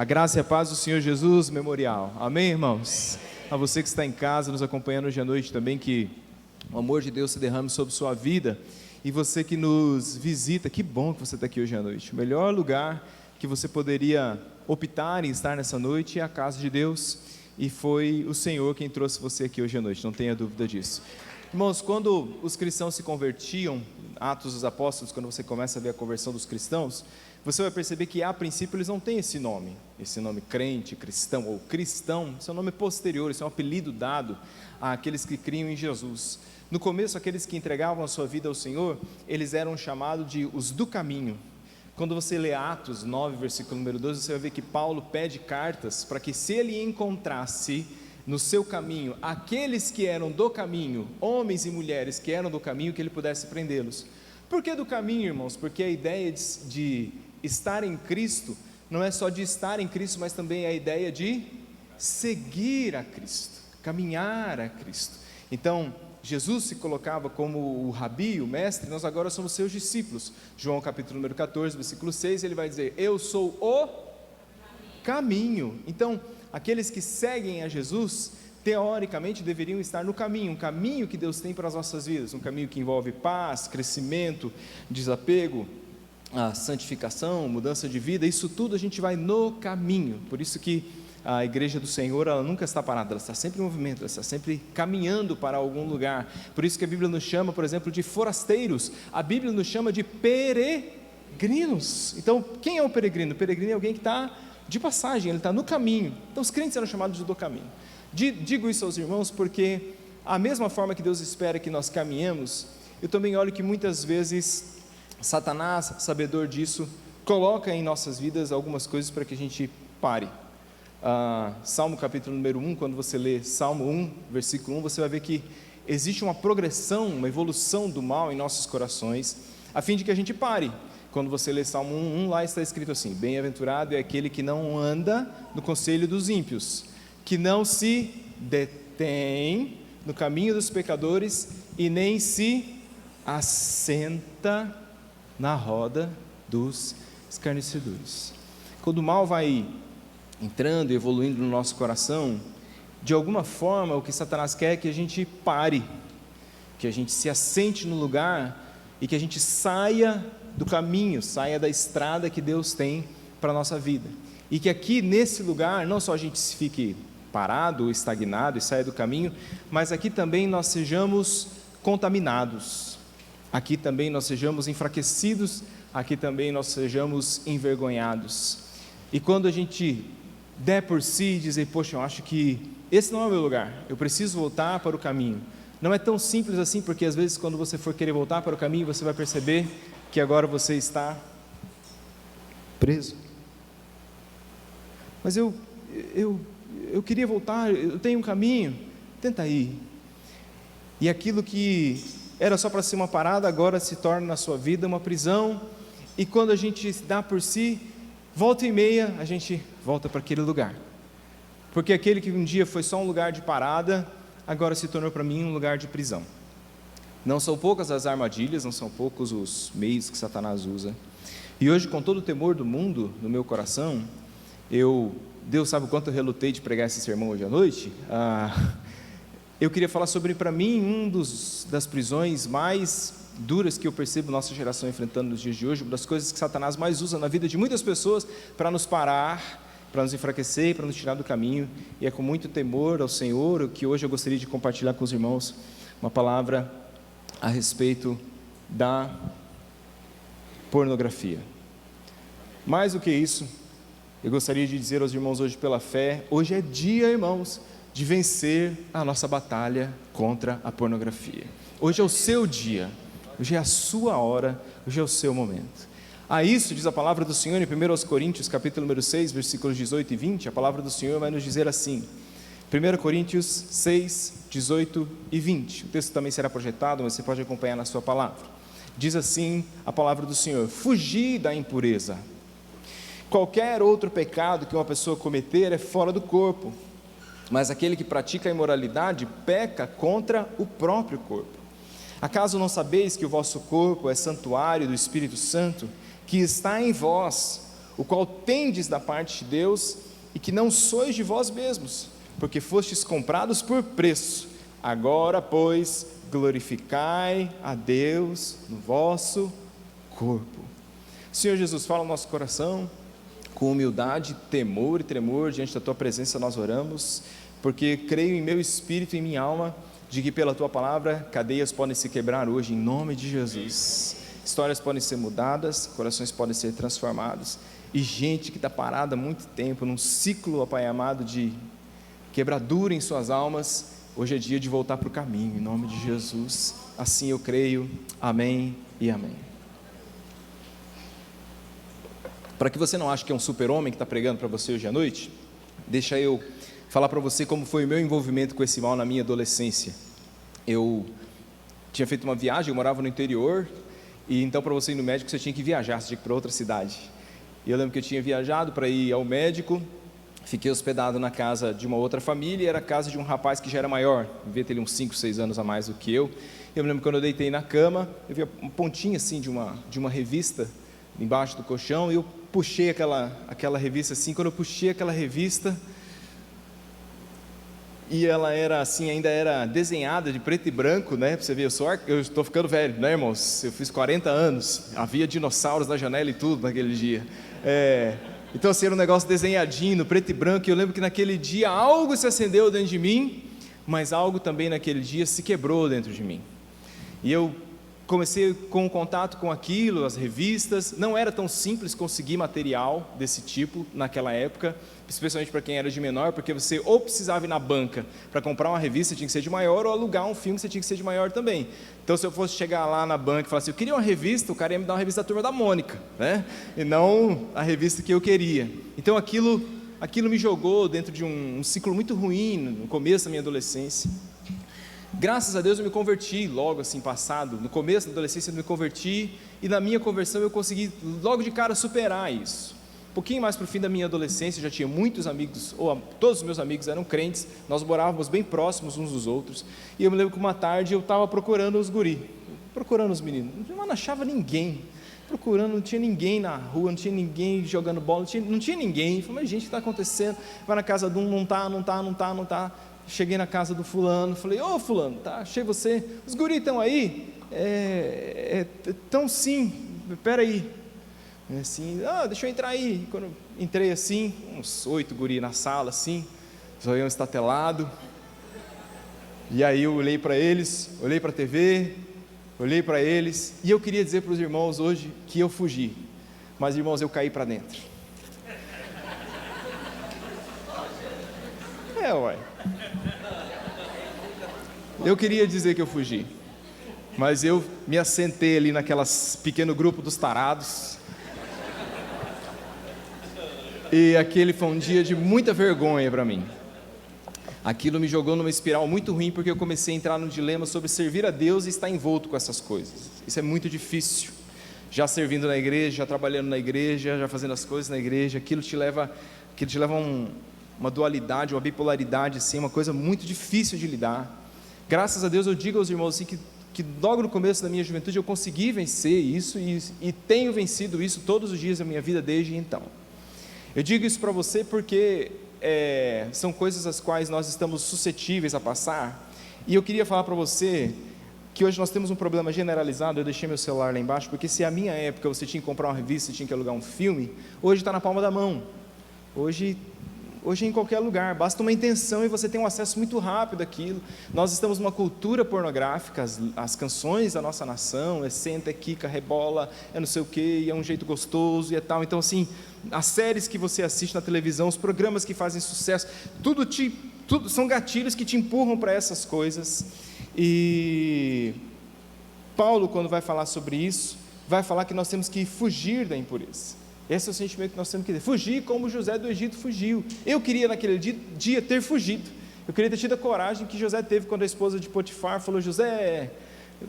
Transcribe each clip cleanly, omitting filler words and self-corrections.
A graça e a paz do Senhor Jesus, memorial. Amém, irmãos? A você que está em casa, nos acompanhando hoje à noite também, que o amor de Deus se derrame sobre sua vida. E você que nos visita, que bom que você está aqui hoje à noite. O melhor lugar que você poderia optar em estar nessa noite é a casa de Deus. E foi o Senhor quem trouxe você aqui hoje à noite, não tenha dúvida disso. Irmãos, quando os cristãos se convertiam, Atos dos Apóstolos, quando você começa a ver a conversão dos cristãos, você vai perceber que a princípio eles não têm esse nome crente, cristão ou cristão. Esse é um nome posterior, esse é um apelido dado àqueles que criam em Jesus. No começo, aqueles que entregavam a sua vida ao Senhor, eles eram chamados de os do caminho. Quando você lê Atos 9, versículo número 12, você vai ver que Paulo pede cartas para que, se ele encontrasse no seu caminho aqueles que eram do caminho, homens e mulheres que eram do caminho, que ele pudesse prendê-los. Por que do caminho, irmãos? Porque a ideia de estar em Cristo não é só de estar em Cristo, mas também a ideia de seguir a Cristo, caminhar a Cristo. Então, Jesus se colocava como o rabi, o mestre, nós agora somos seus discípulos. João capítulo número 14, versículo 6, ele vai dizer: eu sou o caminho. Então, aqueles que seguem a Jesus, teoricamente deveriam estar no caminho, um caminho que Deus tem para as nossas vidas, um caminho que envolve paz, crescimento, desapego, a santificação, mudança de vida. Isso tudo a gente vai no caminho. Por isso que a igreja do Senhor, ela nunca está parada, ela está sempre em movimento, ela está sempre caminhando para algum lugar. Por isso que a Bíblia nos chama, por exemplo, de forasteiros. A Bíblia nos chama de peregrinos. Então, quem é o peregrino? O peregrino é alguém que está de passagem, ele está no caminho. Então, os crentes eram chamados de do caminho. Digo isso aos irmãos porque, a mesma forma que Deus espera que nós caminhemos, eu também olho que muitas vezes Satanás, sabedor disso, coloca em nossas vidas algumas coisas para que a gente pare. Salmo capítulo número 1, quando você lê Salmo 1, versículo 1, você vai ver que existe uma progressão, uma evolução do mal em nossos corações, a fim de que a gente pare. Quando você lê Salmo 1, lá está escrito assim: bem-aventurado é aquele que não anda no conselho dos ímpios, que não se detém no caminho dos pecadores e nem se assenta na roda dos escarnecedores. Quando o mal vai entrando e evoluindo no nosso coração, de alguma forma o que Satanás quer é que a gente pare, que a gente se assente no lugar e que a gente saia do caminho, saia da estrada que Deus tem para a nossa vida, e que aqui nesse lugar não só a gente fique parado, estagnado e saia do caminho, mas aqui também nós sejamos contaminados, aqui também nós sejamos enfraquecidos, aqui também nós sejamos envergonhados. E quando a gente der por si e dizer: poxa, eu acho que esse não é o meu lugar, eu preciso voltar para o caminho. Não é tão simples assim, porque às vezes quando você for querer voltar para o caminho, você vai perceber que agora você está preso. Mas eu queria voltar, eu tenho um caminho, tenta ir. E aquilo que era só para ser uma parada, agora se torna na sua vida uma prisão. E quando a gente dá por si, volta e meia, a gente volta para aquele lugar, porque aquele que um dia foi só um lugar de parada, agora se tornou para mim um lugar de prisão. Não são poucas as armadilhas, não são poucos os meios que Satanás usa. E hoje, com todo o temor do mundo no meu coração, Deus sabe o quanto eu relutei de pregar esse sermão hoje à noite. Eu queria falar sobre, para mim, das prisões mais duras que eu percebo nossa geração enfrentando nos dias de hoje, uma das coisas que Satanás mais usa na vida de muitas pessoas para nos parar, para nos enfraquecer, para nos tirar do caminho. E é com muito temor ao Senhor que hoje eu gostaria de compartilhar com os irmãos uma palavra a respeito da pornografia. Mais do que isso, eu gostaria de dizer aos irmãos hoje pela fé: hoje é dia, irmãos, de vencer a nossa batalha contra a pornografia. Hoje é o seu dia, hoje é a sua hora, hoje é o seu momento. A isso diz a palavra do Senhor em 1 Coríntios capítulo número 6, versículos 18 e 20, a palavra do Senhor vai nos dizer assim, 1 Coríntios 6, 18 e 20, o texto também será projetado, mas você pode acompanhar na sua palavra. Diz assim a palavra do Senhor: fugi da impureza. Qualquer outro pecado que uma pessoa cometer é fora do corpo, mas aquele que pratica a imoralidade peca contra o próprio corpo. Acaso não sabeis que o vosso corpo é santuário do Espírito Santo, que está em vós, o qual tendes da parte de Deus, e que não sois de vós mesmos, porque fostes comprados por preço. Agora, pois, glorificai a Deus no vosso corpo. Senhor Jesus, fala no nosso coração, com humildade, temor e tremor, diante da Tua presença nós oramos, porque creio em meu espírito e em minha alma, de que pela Tua palavra, cadeias podem se quebrar hoje, em nome de Jesus. Histórias podem ser mudadas, corações podem ser transformados, e gente que está parada há muito tempo, num ciclo, ó Pai amado, de quebradura em suas almas, hoje é dia de voltar para o caminho, em nome de Jesus. Assim eu creio, amém e amém. Para que você não ache que é um super-homem que está pregando para você hoje à noite, deixa eu falar para você como foi o meu envolvimento com esse mal na minha adolescência. Eu tinha feito uma viagem, eu morava no interior, e então para você ir no médico você tinha que viajar, você tinha que ir para outra cidade. E eu lembro que eu tinha viajado para ir ao médico, fiquei hospedado na casa de uma outra família, era a casa de um rapaz que já era maior, devia ter uns 5, 6 anos a mais do que eu. Eu me lembro que quando eu deitei na cama, eu vi uma pontinha assim de uma revista embaixo do colchão, e eu puxei aquela revista assim. Quando eu puxei aquela revista, e ela era assim, ainda era desenhada de preto e branco, né? Para você ver, eu estou ficando velho, né, irmãos? Eu fiz 40 anos, havia dinossauros na janela e tudo naquele dia. Então assim, era um negócio desenhadinho, no preto e branco, e eu lembro que naquele dia algo se acendeu dentro de mim, mas algo também naquele dia se quebrou dentro de mim. E eu comecei com contato com aquilo, as revistas. Não era tão simples conseguir material desse tipo naquela época, especialmente para quem era de menor, porque você ou precisava ir na banca para comprar uma revista, tinha que ser de maior, ou alugar um filme, você tinha que ser de maior também. Então, se eu fosse chegar lá na banca e falar assim, eu queria uma revista, o cara ia me dar uma revista da Turma da Mônica, né? E não a revista que eu queria. Então aquilo me jogou dentro de um ciclo muito ruim no começo da minha adolescência. Graças a Deus eu me converti logo assim passado, no começo da adolescência eu me converti, e na minha conversão eu consegui logo de cara superar isso. Um pouquinho mais para o fim da minha adolescência, eu já tinha muitos amigos, todos os meus amigos eram crentes, nós morávamos bem próximos uns dos outros, e eu me lembro que uma tarde eu estava procurando os guri, procurando os meninos, não achava ninguém, procurando, não tinha ninguém na rua, não tinha ninguém jogando bola, não tinha ninguém. Eu falei, mas gente, o que está acontecendo? Vai na casa de um, não está. Cheguei na casa do fulano, falei, ô fulano, tá, achei você, os guris estão aí? Estão sim, peraí, assim, deixa eu entrar aí. Quando eu entrei assim, uns 8 guris na sala assim, zoião estatelado, e aí eu olhei para eles, olhei para a TV, olhei para eles, e eu queria dizer para os irmãos hoje que eu fugi, mas irmãos, eu caí para dentro. Uai. Eu queria dizer que eu fugi, mas eu me assentei ali naquelas pequeno grupo dos tarados, e aquele foi um dia de muita vergonha para mim. Aquilo me jogou numa espiral muito ruim, porque eu comecei a entrar num dilema sobre servir a Deus e estar envolto com essas coisas. Isso é muito difícil, já servindo na igreja, já trabalhando na igreja, já fazendo as coisas na igreja, aquilo te leva a uma dualidade, uma bipolaridade, assim, uma coisa muito difícil de lidar. Graças a Deus eu digo aos irmãos assim, que logo no começo da minha juventude eu consegui vencer isso, e tenho vencido isso todos os dias da minha vida desde então. Eu digo isso para você porque são coisas as quais nós estamos suscetíveis a passar, e eu queria falar para você que hoje nós temos um problema generalizado. Eu deixei meu celular lá embaixo, porque se a minha época você tinha que comprar uma revista, você tinha que alugar um filme, hoje está na palma da mão. Hoje em qualquer lugar, basta uma intenção e você tem um acesso muito rápido àquilo. Nós estamos numa cultura pornográfica, as canções da nossa nação, senta, quica, rebola, não sei o que, é um jeito gostoso e tal. Então assim, as séries que você assiste na televisão, os programas que fazem sucesso, tudo são gatilhos que te empurram para essas coisas. E Paulo, quando vai falar sobre isso, vai falar que nós temos que fugir da impureza. Esse é o sentimento que nós temos que ter, fugir como José do Egito fugiu. Eu queria naquele dia ter fugido, eu queria ter tido a coragem que José teve quando a esposa de Potifar falou, José,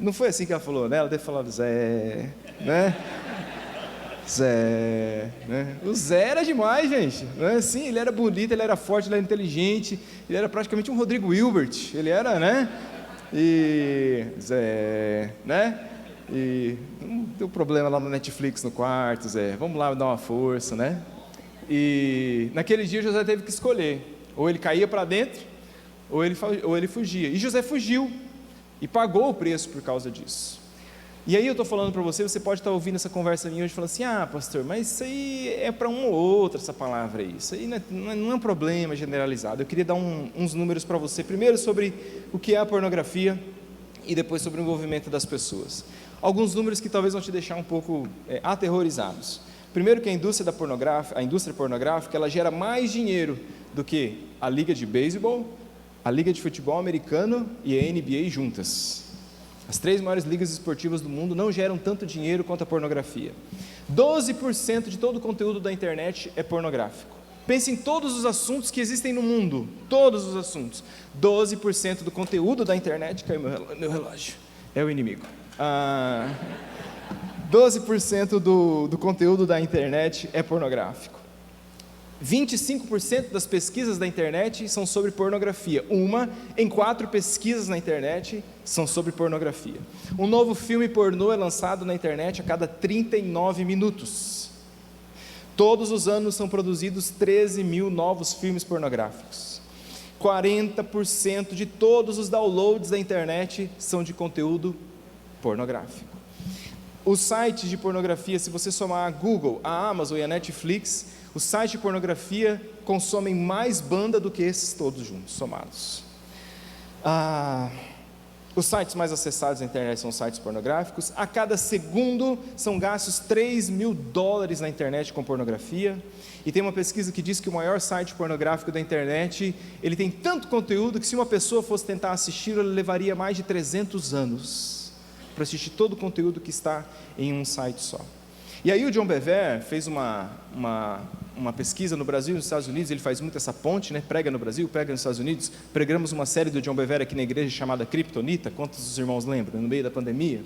não foi assim que ela falou, né? Ela deve falar, Zé, né? Zé, né? O Zé era demais, gente, né? Sim, ele era bonito, ele era forte, ele era inteligente, ele era praticamente um Rodrigo Hilbert, ele era, né? E Zé, né? E deu problema lá no Netflix no quarto, Zé, vamos lá dar uma força, né? E naquele dia José teve que escolher, ou ele caía para dentro, ou ele fugia. E José fugiu e pagou o preço por causa disso. E aí eu estou falando para você, você pode estar ouvindo essa conversa minha hoje e falar assim, pastor, mas isso aí é para um ou outro, essa palavra aí, isso aí não é um problema generalizado. Eu queria dar uns números para você, primeiro sobre o que é a pornografia e depois sobre o envolvimento das pessoas. Alguns números que talvez vão te deixar um pouco aterrorizados. Primeiro que a indústria pornográfica, ela gera mais dinheiro do que a liga de beisebol, a liga de futebol americano e a NBA juntas. As 3 maiores ligas esportivas do mundo não geram tanto dinheiro quanto a pornografia. 12% de todo o conteúdo da internet é pornográfico. Pense em todos os assuntos que existem no mundo, todos os assuntos. 12% do conteúdo da internet, caiu meu relógio, é o inimigo. 12% do conteúdo da internet é pornográfico. 25% das pesquisas da internet são sobre pornografia. 1 em 4 pesquisas na internet são sobre pornografia. Um novo filme pornô é lançado na internet a cada 39 minutos. Todos os anos são produzidos 13 mil novos filmes pornográficos. 40% de todos os downloads da internet são de conteúdo pornográfico. Os sites de pornografia, se você somar a Google, a Amazon e a Netflix, os sites de pornografia consomem mais banda do que esses todos juntos, somados. Os sites mais acessados na internet são sites pornográficos. A cada segundo são gastos $3 mil na internet com pornografia. E tem uma pesquisa que diz que o maior site pornográfico da internet, ele tem tanto conteúdo que se uma pessoa fosse tentar assistir, ele levaria mais de 300 anos para assistir todo o conteúdo que está em um site só. E aí o John Bevere fez uma pesquisa no Brasil e nos Estados Unidos. Ele faz muito essa ponte, né? Prega no Brasil, prega nos Estados Unidos. Pregamos uma série do John Bevere aqui na igreja chamada Kryptonita, quantos os irmãos lembram, no meio da pandemia.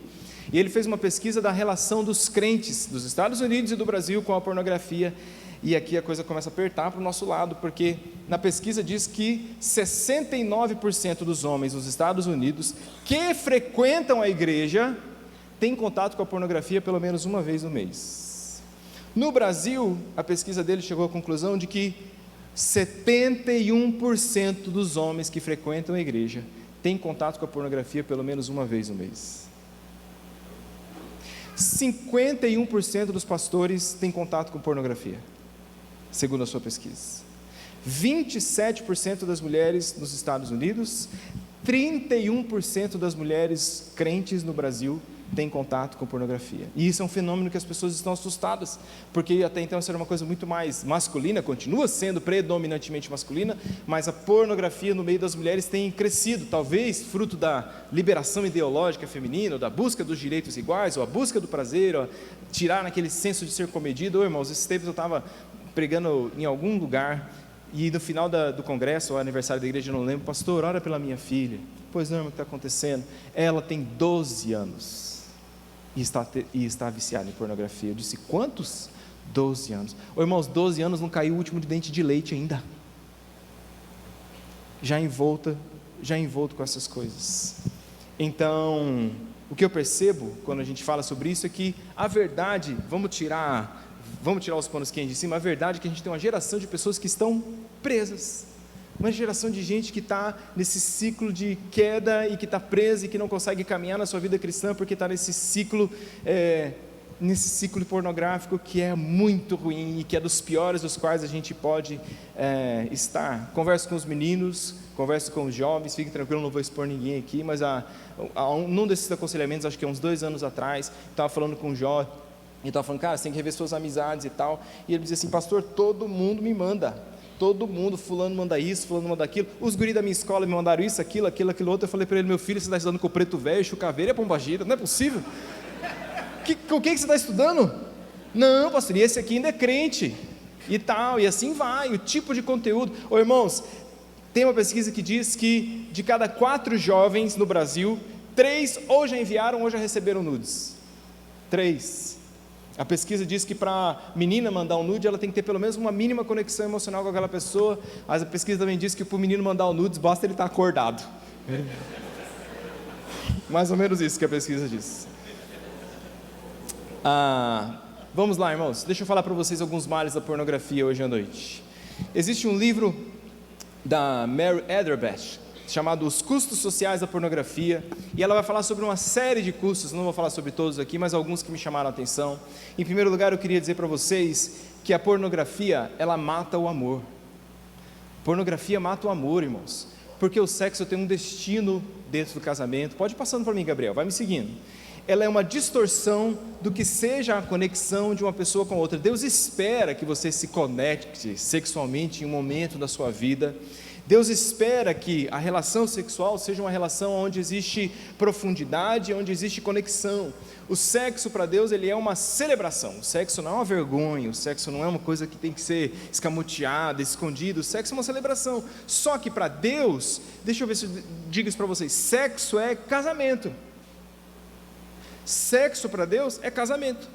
E ele fez uma pesquisa da relação dos crentes dos Estados Unidos e do Brasil com a pornografia. E aqui a coisa começa a apertar para o nosso lado, porque na pesquisa diz que 69% dos homens nos Estados Unidos que frequentam a igreja têm contato com a pornografia pelo menos uma vez no mês. No Brasil, a pesquisa dele chegou à conclusão de que 71% dos homens que frequentam a igreja têm contato com a pornografia pelo menos uma vez no mês. 51% dos pastores têm contato com pornografia, segundo a sua pesquisa. 27% das mulheres nos Estados Unidos, 31% das mulheres crentes no Brasil têm contato com pornografia. E isso é um fenômeno que as pessoas estão assustadas, porque até então isso era uma coisa muito mais masculina, continua sendo predominantemente masculina, mas a pornografia no meio das mulheres tem crescido, talvez fruto da liberação ideológica feminina, ou da busca dos direitos iguais, ou a busca do prazer, ou tirar naquele senso de ser comedido. Irmãos, esses tempos eu estava pregando em algum lugar, e no final do congresso, ou aniversário da igreja, eu não lembro, pastor, ora pela minha filha. Pois não, irmão, o que está acontecendo? Ela tem 12 anos e está viciada em pornografia. Eu disse, quantos? 12 anos. Ô, irmãos, 12 anos não caiu o último de dente de leite ainda. Já envolto com essas coisas. Então, o que eu percebo quando a gente fala sobre isso é que a verdade, vamos tirar os panos quentes de cima, a verdade é que a gente tem uma geração de pessoas que estão presas, uma geração de gente que está nesse ciclo de queda e que está presa e que não consegue caminhar na sua vida cristã porque está nesse ciclo pornográfico que é muito ruim e que é dos piores dos quais a gente pode estar. Converso com os meninos, converso com os jovens, fique tranquilo, não vou expor ninguém aqui, mas num desses aconselhamentos, acho que há uns 2 anos atrás, estava falando com um jovem, e estava falando, cara, você tem que rever suas amizades e tal, e ele dizia assim, pastor, todo mundo me manda, todo mundo, fulano manda isso, fulano manda aquilo, os guris da minha escola me mandaram isso, aquilo outro. Eu falei para ele, meu filho, você está estudando com o Preto Velho, Chucaveira e a Pombagira, não é possível? Com o que você está estudando? Não, pastor, e esse aqui ainda é crente, e tal, e assim vai, o tipo de conteúdo. Ô irmãos, tem uma pesquisa que diz que de cada 4 jovens no Brasil, 3 ou já enviaram ou já receberam nudes. 3. A pesquisa diz que para a menina mandar um nude, ela tem que ter pelo menos uma mínima conexão emocional com aquela pessoa. Mas a pesquisa também diz que para o menino mandar o nudes, basta ele estar acordado. Mais ou menos isso que a pesquisa diz. Vamos lá, irmãos, deixa eu falar para vocês alguns males da pornografia hoje à noite. Existe um livro da Mary Edelbach chamado Os Custos Sociais da Pornografia, e ela vai falar sobre uma série de custos. Não vou falar sobre todos aqui, mas alguns que me chamaram a atenção. Em primeiro lugar, eu queria dizer para vocês que a pornografia, ela mata o amor. Pornografia mata o amor, irmãos, porque o sexo tem um destino dentro do casamento. Pode ir passando para mim, Gabriel, vai me seguindo. Ela é uma distorção do que seja a conexão de uma pessoa com a outra. Deus espera que você se conecte sexualmente em um momento da sua vida. Deus espera que a relação sexual seja uma relação onde existe profundidade, onde existe conexão. O sexo para Deus, ele é uma celebração. O sexo não é uma vergonha, o sexo não é uma coisa que tem que ser escamoteada, escondida. O sexo é uma celebração. Só que para Deus, deixa eu ver se eu digo isso para vocês, sexo é casamento. Sexo para Deus é casamento,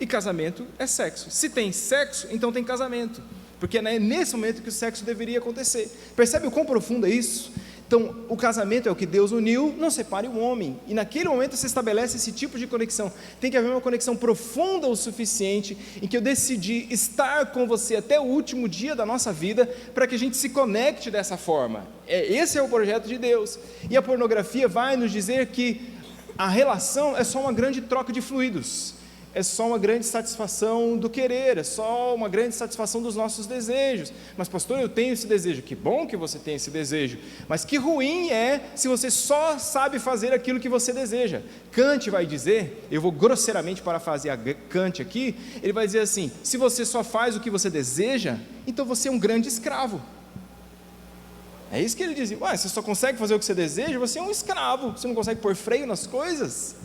e casamento é sexo. Se tem sexo, então tem casamento, porque é nesse momento que o sexo deveria acontecer. Percebe o quão profundo é isso? Então, o casamento é o que Deus uniu, não separe o homem, e naquele momento se estabelece esse tipo de conexão. Tem que haver uma conexão profunda o suficiente, em que eu decidi estar com você até o último dia da nossa vida, para que a gente se conecte dessa forma. Esse é o projeto de Deus, e a pornografia vai nos dizer que a relação é só uma grande troca de fluidos, é só uma grande satisfação do querer, é só uma grande satisfação dos nossos desejos. Mas pastor, eu tenho esse desejo. Que bom que você tem esse desejo, mas que ruim é se você só sabe fazer aquilo que você deseja. Kant vai dizer, eu vou grosseiramente parafrasear Kant aqui, ele vai dizer assim: se você só faz o que você deseja, então você é um grande escravo. É isso que ele dizia. Você só consegue fazer o que você deseja, você é um escravo, você não consegue pôr freio nas coisas.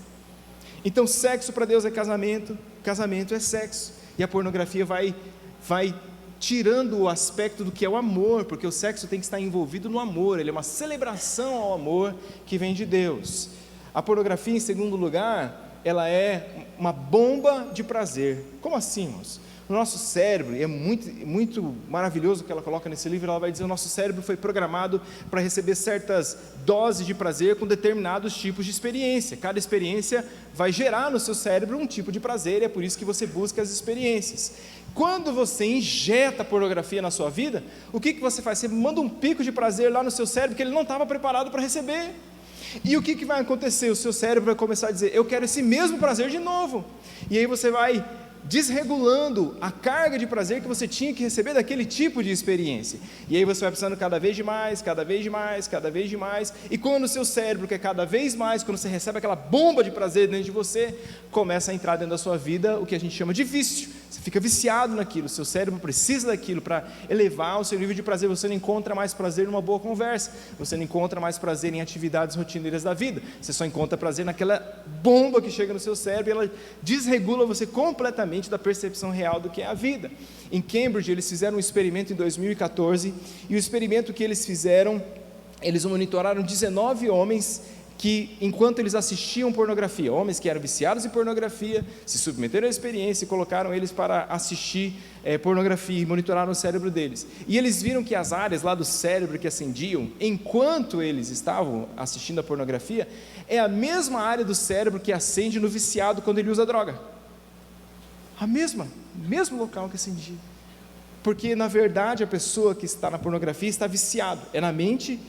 Então sexo para Deus é casamento, casamento é sexo, e a pornografia vai tirando o aspecto do que é o amor, porque o sexo tem que estar envolvido no amor, ele é uma celebração ao amor que vem de Deus. A pornografia, em segundo lugar, ela é uma bomba de prazer. Como assim, irmãos? O nosso cérebro, e é muito maravilhoso o que ela coloca nesse livro, ela vai dizer: o nosso cérebro foi programado para receber certas doses de prazer com determinados tipos de experiência. Cada experiência vai gerar no seu cérebro um tipo de prazer, e é por isso que você busca as experiências. Quando você injeta pornografia na sua vida, o que você faz? Você manda um pico de prazer lá no seu cérebro que ele não estava preparado para receber. E o que vai acontecer? O seu cérebro vai começar a dizer: eu quero esse mesmo prazer de novo. E aí você vai desregulando a carga de prazer que você tinha que receber daquele tipo de experiência, e aí você vai precisando cada vez de mais, cada vez de mais, cada vez de mais, e quando o seu cérebro quer cada vez mais, quando você recebe aquela bomba de prazer dentro de você, começa a entrar dentro da sua vida o que a gente chama de vício. Você fica viciado naquilo, o seu cérebro precisa daquilo para elevar o seu nível de prazer. Você não encontra mais prazer numa boa conversa, você não encontra mais prazer em atividades rotineiras da vida, você só encontra prazer naquela bomba que chega no seu cérebro, e ela desregula você completamente da percepção real do que é a vida. Em Cambridge, eles fizeram um experimento em 2014, e o experimento que eles fizeram, eles monitoraram 19 homens que, enquanto eles assistiam pornografia, homens que eram viciados em pornografia, se submeteram à experiência e colocaram eles para assistir pornografia, e monitoraram o cérebro deles, e eles viram que as áreas lá do cérebro que acendiam enquanto eles estavam assistindo a pornografia, é a mesma área do cérebro que acende no viciado quando ele usa droga. Mesmo local que acendia, porque na verdade a pessoa que está na pornografia está viciado, é na mente,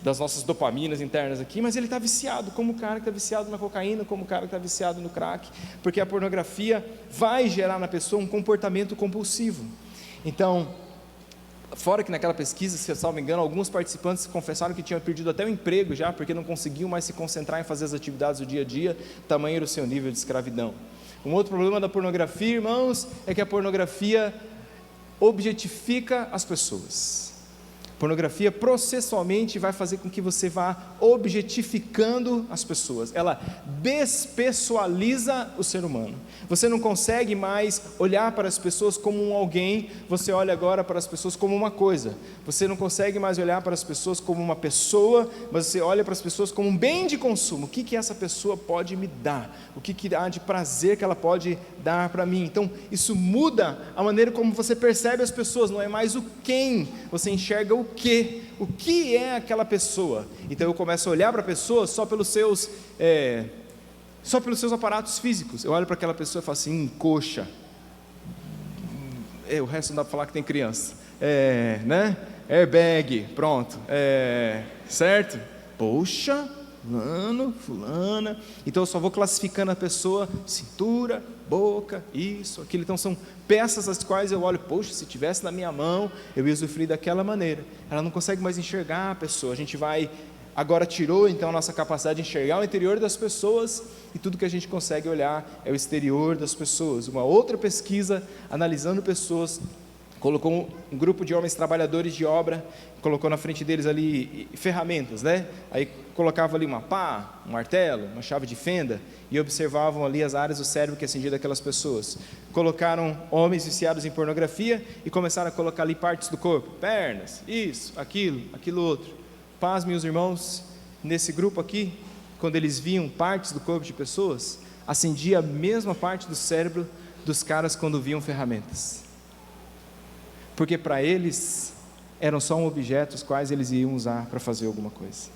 das nossas dopaminas internas aqui, mas ele está viciado, como o cara que está viciado na cocaína, como o cara que está viciado no crack, porque a pornografia vai gerar na pessoa um comportamento compulsivo. Então, fora que naquela pesquisa, se eu não me engano, alguns participantes confessaram que tinham perdido até o emprego já, porque não conseguiam mais se concentrar em fazer as atividades do dia a dia, tamanho era o seu nível de escravidão. Um outro problema da pornografia, irmãos, é que a pornografia objetifica as pessoas. Pornografia processualmente vai fazer com que você vá objetificando as pessoas, ela despessoaliza o ser humano. Você não consegue mais olhar para as pessoas como um alguém, você olha agora para as pessoas como uma coisa. Você não consegue mais olhar para as pessoas como uma pessoa, mas você olha para as pessoas como um bem de consumo. O que essa pessoa pode me dar? O que há de prazer que ela pode dar para mim? Então isso muda a maneira como você percebe as pessoas, não é mais o quem, você enxerga o que é aquela pessoa. Então eu começo a olhar para a pessoa só pelos seus só pelos seus aparatos físicos. Eu olho para aquela pessoa e falo assim, coxa. O resto não dá para falar que tem criança. Né? Airbag, pronto. Certo? Poxa, fulana. Então eu só vou classificando a pessoa, cintura, boca, isso, aquilo. Então são peças as quais eu olho, poxa, se tivesse na minha mão, eu ia usufruir daquela maneira. Ela não consegue mais enxergar a pessoa. A gente agora tirou então a nossa capacidade de enxergar o interior das pessoas, e tudo que a gente consegue olhar é o exterior das pessoas. Uma outra pesquisa, analisando pessoas, colocou um grupo de homens trabalhadores de obra, colocou na frente deles ali ferramentas, né? Aí colocava ali uma pá, um martelo, uma chave de fenda, e observavam ali as áreas do cérebro que acendia daquelas pessoas. Colocaram homens viciados em pornografia e começaram a colocar ali partes do corpo, pernas, isso, aquilo outro. Paz, meus irmãos, nesse grupo aqui, quando eles viam partes do corpo de pessoas, acendia a mesma parte do cérebro dos caras quando viam ferramentas. Porque para eles eram só um objeto os quais eles iam usar para fazer alguma coisa.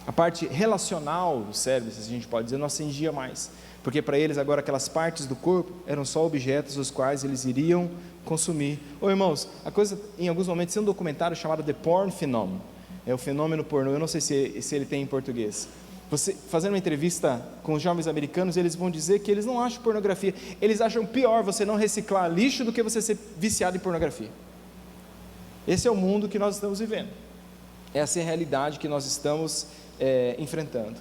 A parte relacional do cérebro, se a gente pode dizer, não acendia mais, porque para eles agora aquelas partes do corpo eram só objetos os quais eles iriam consumir. Irmãos, a coisa, em alguns momentos, tem um documentário chamado The Porn Phenomenon, o fenômeno pornô. Eu não sei se ele tem em português. Você fazendo uma entrevista com os jovens americanos, eles vão dizer que eles não acham pornografia, eles acham pior você não reciclar lixo do que você ser viciado em pornografia. Esse é o mundo que nós estamos vivendo, essa é a realidade que nós estamos enfrentando.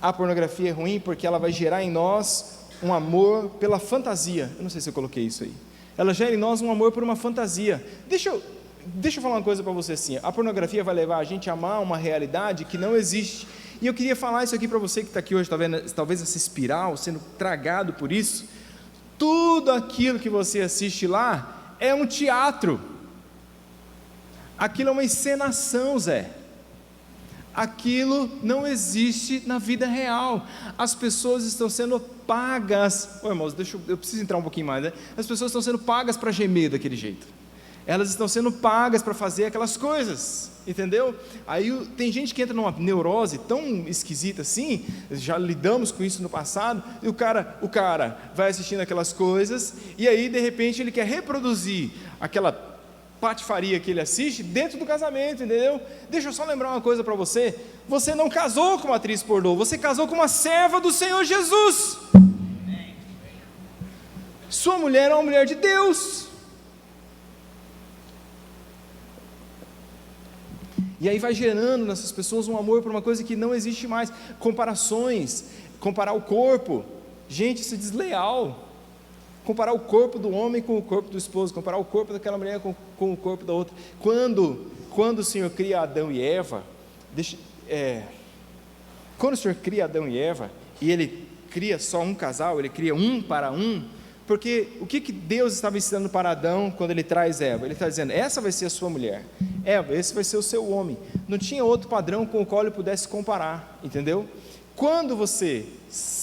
A pornografia é ruim porque ela vai gerar em nós um amor pela fantasia. Eu não sei se eu coloquei isso aí. Ela gera em nós um amor por uma fantasia. Deixa eu falar uma coisa para você assim, a pornografia vai levar a gente a amar uma realidade que não existe. E eu queria falar isso aqui para você que está aqui hoje, talvez essa espiral, sendo tragado por isso. Tudo aquilo que você assiste lá é um teatro. Aquilo é uma encenação, Zé. Aquilo não existe na vida real. As pessoas estão sendo pagas. Irmãos, eu preciso entrar um pouquinho mais, né? As pessoas estão sendo pagas para gemer daquele jeito. Elas estão sendo pagas para fazer aquelas coisas, entendeu? Aí tem gente que entra numa neurose tão esquisita assim, já lidamos com isso no passado, e o cara vai assistindo aquelas coisas, e aí de repente ele quer reproduzir aquela patifaria que ele assiste dentro do casamento, entendeu? Deixa eu só lembrar uma coisa para você: você não casou com uma atriz pornô, você casou com uma serva do Senhor Jesus. Sua mulher é uma mulher de Deus. E aí vai gerando nessas pessoas um amor por uma coisa que não existe mais. Comparações, comparar o corpo. Gente, isso é desleal. Comparar o corpo do homem com o corpo do esposo, comparar o corpo daquela mulher com o corpo da outra. Quando o Senhor cria Adão e Eva, quando o Senhor cria Adão e Eva, e Ele cria só um casal, Ele cria um para um, porque o que Deus estava ensinando para Adão quando Ele traz Eva? Ele está dizendo, essa vai ser a sua mulher, Eva, esse vai ser o seu homem. Não tinha outro padrão com o qual ele pudesse comparar, entendeu? Quando você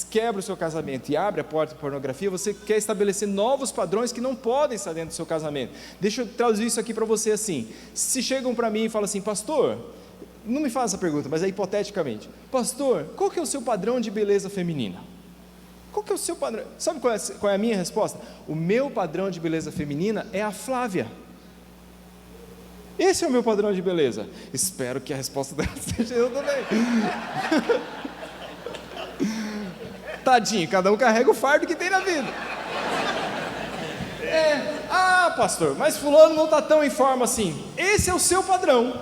quebra o seu casamento e abre a porta da pornografia, você quer estabelecer novos padrões que não podem estar dentro do seu casamento. Deixa eu traduzir isso aqui para você assim: se chegam para mim e falam assim, pastor, não me faça essa pergunta, mas é hipoteticamente, pastor, qual que é o seu padrão de beleza feminina? Qual que é o seu padrão? Sabe qual é a minha resposta? O meu padrão de beleza feminina é a Flávia. Esse é o meu padrão de beleza. Espero que a resposta dela seja eu também. Tadinho, cada um carrega o fardo que tem na vida. Pastor, mas fulano não está tão em forma assim. Esse é o seu padrão.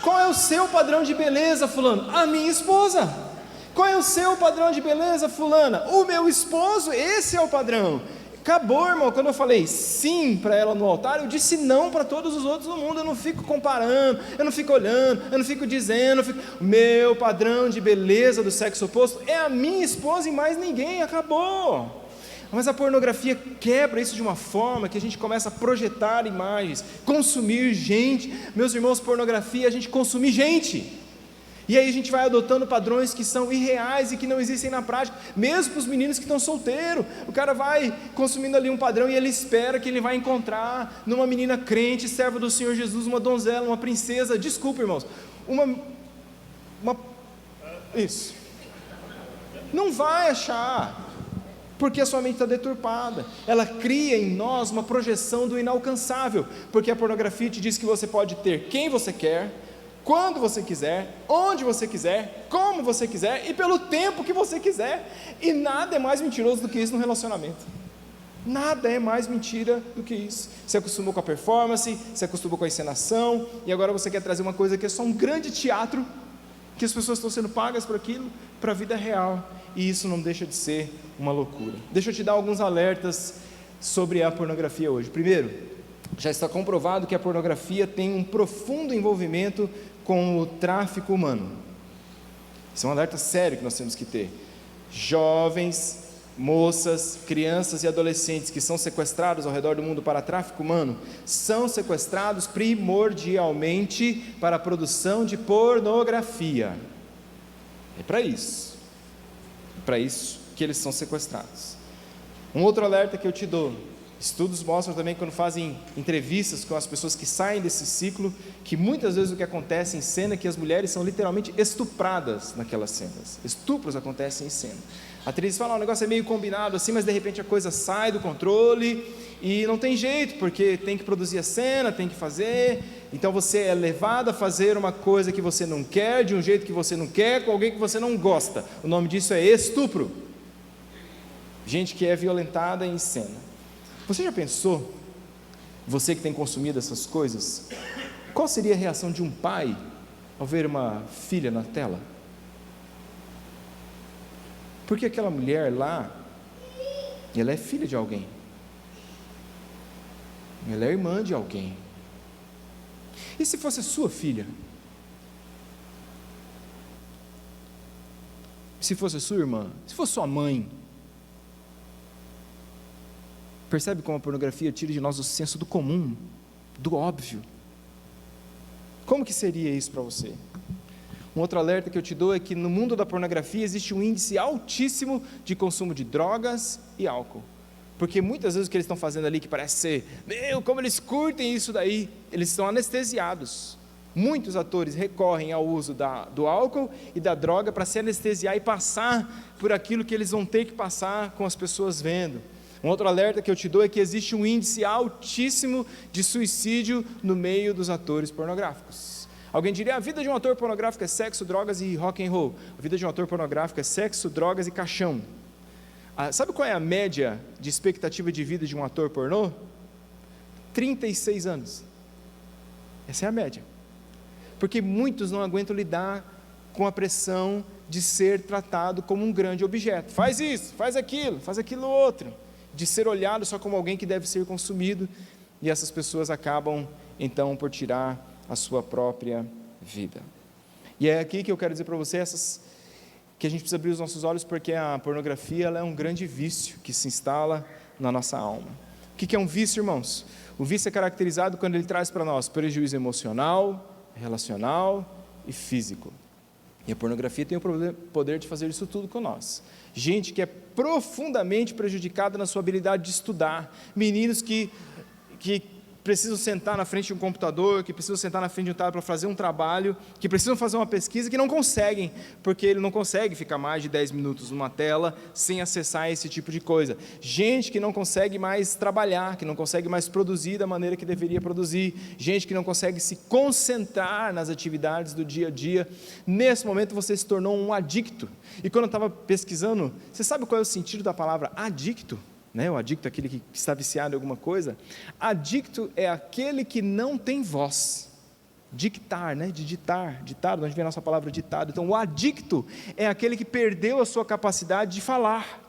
Qual é o seu padrão de beleza, fulano? A minha esposa. Qual é o seu padrão de beleza, fulana? O meu esposo. Esse é o padrão. Acabou, irmão. Quando eu falei sim para ela no altar, eu disse não para todos os outros no mundo. Eu não fico comparando, eu não fico olhando, eu não fico dizendo. Meu padrão de beleza do sexo oposto é a minha esposa e mais ninguém. Acabou. Mas a pornografia quebra isso de uma forma que a gente começa a projetar imagens, consumir gente. Meus irmãos, pornografia é a gente consumir gente. E aí a gente vai adotando padrões que são irreais e que não existem na prática, mesmo para os meninos que estão solteiros. O cara vai consumindo ali um padrão e ele espera que ele vai encontrar numa menina crente, serva do Senhor Jesus, uma donzela, uma princesa, desculpa, irmãos, isso, Não vai achar, porque a sua mente está deturpada. Ela cria em nós uma projeção do inalcançável, porque a pornografia te diz que você pode ter quem você quer, quando você quiser, onde você quiser, como você quiser e pelo tempo que você quiser, e nada é mais mentiroso do que isso no relacionamento. Nada é mais mentira do que isso. Você acostumou com a performance, você acostumou com a encenação, e agora você quer trazer uma coisa que é só um grande teatro, que as pessoas estão sendo pagas por aquilo, para a vida real, e isso não deixa de ser uma loucura. Deixa eu te dar alguns alertas sobre a pornografia hoje. Primeiro, já está comprovado que a pornografia tem um profundo envolvimento com o tráfico humano. Isso é um alerta sério que nós temos que ter. Jovens, moças, crianças e adolescentes que são sequestrados ao redor do mundo para tráfico humano, são sequestrados primordialmente para a produção de pornografia. É para isso que eles são sequestrados. Um outro alerta que eu te dou: estudos mostram também, quando fazem entrevistas com as pessoas que saem desse ciclo, que muitas vezes o que acontece em cena é que as mulheres são literalmente estupradas naquelas cenas. Estupros acontecem em cena. A atriz fala: o negócio é meio combinado assim, mas de repente a coisa sai do controle e não tem jeito, porque tem que produzir a cena, tem que fazer. Então você é levado a fazer uma coisa que você não quer, de um jeito que você não quer, com alguém que você não gosta. O nome disso é estupro. Gente que é violentada em cena. Você já pensou, você que tem consumido essas coisas, qual seria a reação de um pai ao ver uma filha na tela? Porque aquela mulher lá, ela é filha de alguém, ela é irmã de alguém. E se fosse a sua filha? Se fosse a sua irmã? Se fosse sua mãe? Percebe como a pornografia tira de nós o senso do comum, do óbvio? Como que seria isso para você? Um outro alerta que eu te dou é que no mundo da pornografia existe um índice altíssimo de consumo de drogas e álcool. Porque muitas vezes o que eles estão fazendo ali, que parece ser, como eles curtem isso daí, eles estão anestesiados. Muitos atores recorrem ao uso do álcool e da droga para se anestesiar e passar por aquilo que eles vão ter que passar com as pessoas vendo. Um outro alerta que eu te dou é que existe um índice altíssimo de suicídio no meio dos atores pornográficos. Alguém diria: a vida de um ator pornográfico é sexo, drogas e rock and roll. A vida de um ator pornográfico é sexo, drogas e caixão. Sabe qual é a média de expectativa de vida de um ator pornô? 36 anos. Essa é a média. Porque muitos não aguentam lidar com a pressão de ser tratado como um grande objeto. Faz isso, faz aquilo outro. De ser olhado só como alguém que deve ser consumido. E essas pessoas acabam, então, por tirar a sua própria vida. E é aqui que eu quero dizer para você que a gente precisa abrir os nossos olhos, porque a pornografia ela é um grande vício que se instala na nossa alma. O que é um vício, irmãos? O vício é caracterizado quando ele traz para nós prejuízo emocional, relacional e físico. E a pornografia tem o poder de fazer isso tudo com nós. Gente que é profundamente prejudicada na sua habilidade de estudar, meninos que precisam sentar na frente de um computador, que precisam sentar na frente de um tablet para fazer um trabalho, que precisam fazer uma pesquisa, que não conseguem, porque ele não consegue ficar mais de 10 minutos numa tela sem acessar esse tipo de coisa. Gente que não consegue mais trabalhar, que não consegue mais produzir da maneira que deveria produzir, gente que não consegue se concentrar nas atividades do dia a dia. Nesse momento você se tornou um adicto. E quando eu estava pesquisando, você sabe qual é o sentido da palavra adicto? O adicto é aquele que está viciado em alguma coisa. Adicto é aquele que não tem voz. Dictar, de ditar, ditado, onde vem a nossa palavra ditado. Então o adicto é aquele que perdeu a sua capacidade de falar.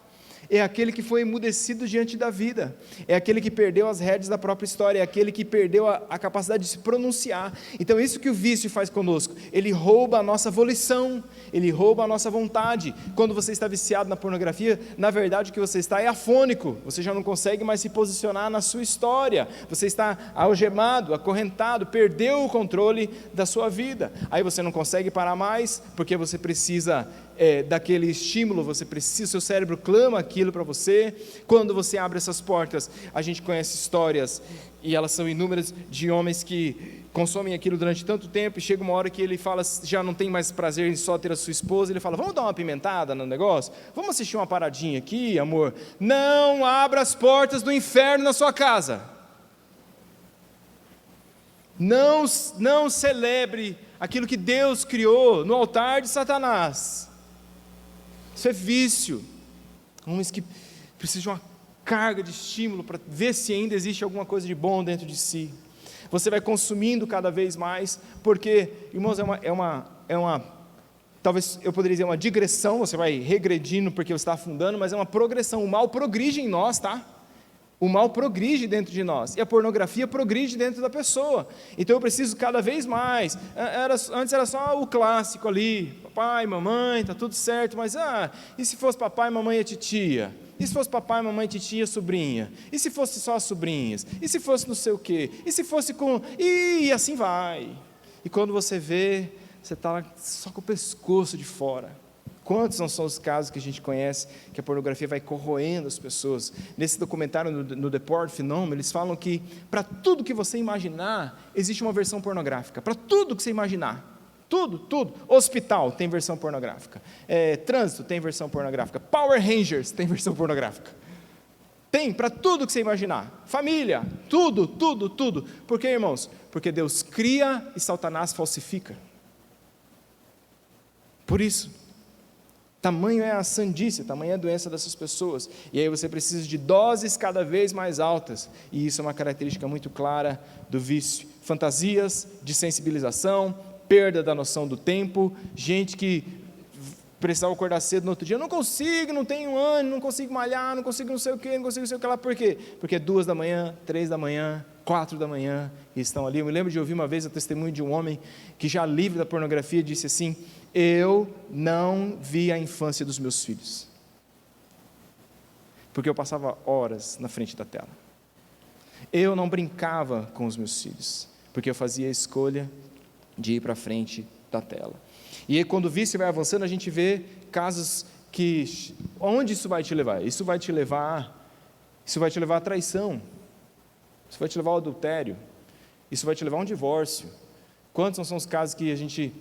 É aquele que foi emudecido diante da vida, é aquele que perdeu as rédeas da própria história, é aquele que perdeu a capacidade de se pronunciar. Então isso que o vício faz conosco, ele rouba a nossa volição, ele rouba a nossa vontade. Quando você está viciado na pornografia, na verdade o que você está é afônico, você já não consegue mais se posicionar na sua história, você está algemado, acorrentado, perdeu o controle da sua vida, aí você não consegue parar mais, porque você precisa daquele estímulo, seu cérebro clama aquilo para você. Quando você abre essas portas, a gente conhece histórias, e elas são inúmeras, de homens que consomem aquilo durante tanto tempo, e chega uma hora que ele fala, já não tem mais prazer em só ter a sua esposa, ele fala, vamos dar uma pimentada no negócio? Vamos assistir uma paradinha aqui, amor? Não abra as portas do inferno na sua casa. Não celebre aquilo que Deus criou no altar de Satanás. Isso é vício. Homens que precisam de uma carga de estímulo para ver se ainda existe alguma coisa de bom dentro de si. Você vai consumindo cada vez mais, porque, irmãos, talvez eu poderia dizer uma digressão, você vai regredindo porque você está afundando, mas é uma progressão. O mal progride em nós, tá? O mal progride dentro de nós, e a pornografia progride dentro da pessoa. Então eu preciso cada vez mais. Antes era só o clássico ali, papai, mamãe, está tudo certo, mas e se fosse papai, mamãe e titia? E se fosse papai, mamãe, titia e sobrinha? E se fosse só as sobrinhas? E se fosse não sei o quê? E se fosse com... E assim vai. E quando você vê, você está só com o pescoço de fora. Quantos não são os casos que a gente conhece, que a pornografia vai corroendo as pessoas? Nesse documentário no The Porn Phenomenon, eles falam que para tudo que você imaginar, existe uma versão pornográfica. Para tudo que você imaginar. Tudo. Hospital tem versão pornográfica. Trânsito tem versão pornográfica. Power Rangers tem versão pornográfica. Tem para tudo que você imaginar. Família, tudo. Por quê, irmãos? Porque Deus cria e Satanás falsifica. Por isso, tamanho é a sandice, tamanho é a doença dessas pessoas. E aí você precisa de doses cada vez mais altas. E isso é uma característica muito clara do vício. Fantasias de sensibilização, perda da noção do tempo, gente que precisava acordar cedo no outro dia, não consigo, não tenho ânimo, não consigo malhar, não consigo não sei o que, não consigo não sei o que lá, por quê? Porque 2 da manhã, 3 da manhã, 4 da manhã, e estão ali. Eu me lembro de ouvir uma vez o testemunho de um homem que já livre da pornografia disse assim, eu não vi a infância dos meus filhos, porque eu passava horas na frente da tela, eu não brincava com os meus filhos, porque eu fazia a escolha de ir para frente da tela. E aí quando o vício vai avançando, a gente vê casos que, onde isso vai te levar? Isso vai te levar à traição, isso vai te levar ao adultério, isso vai te levar a um divórcio. Quantos não são os casos que a gente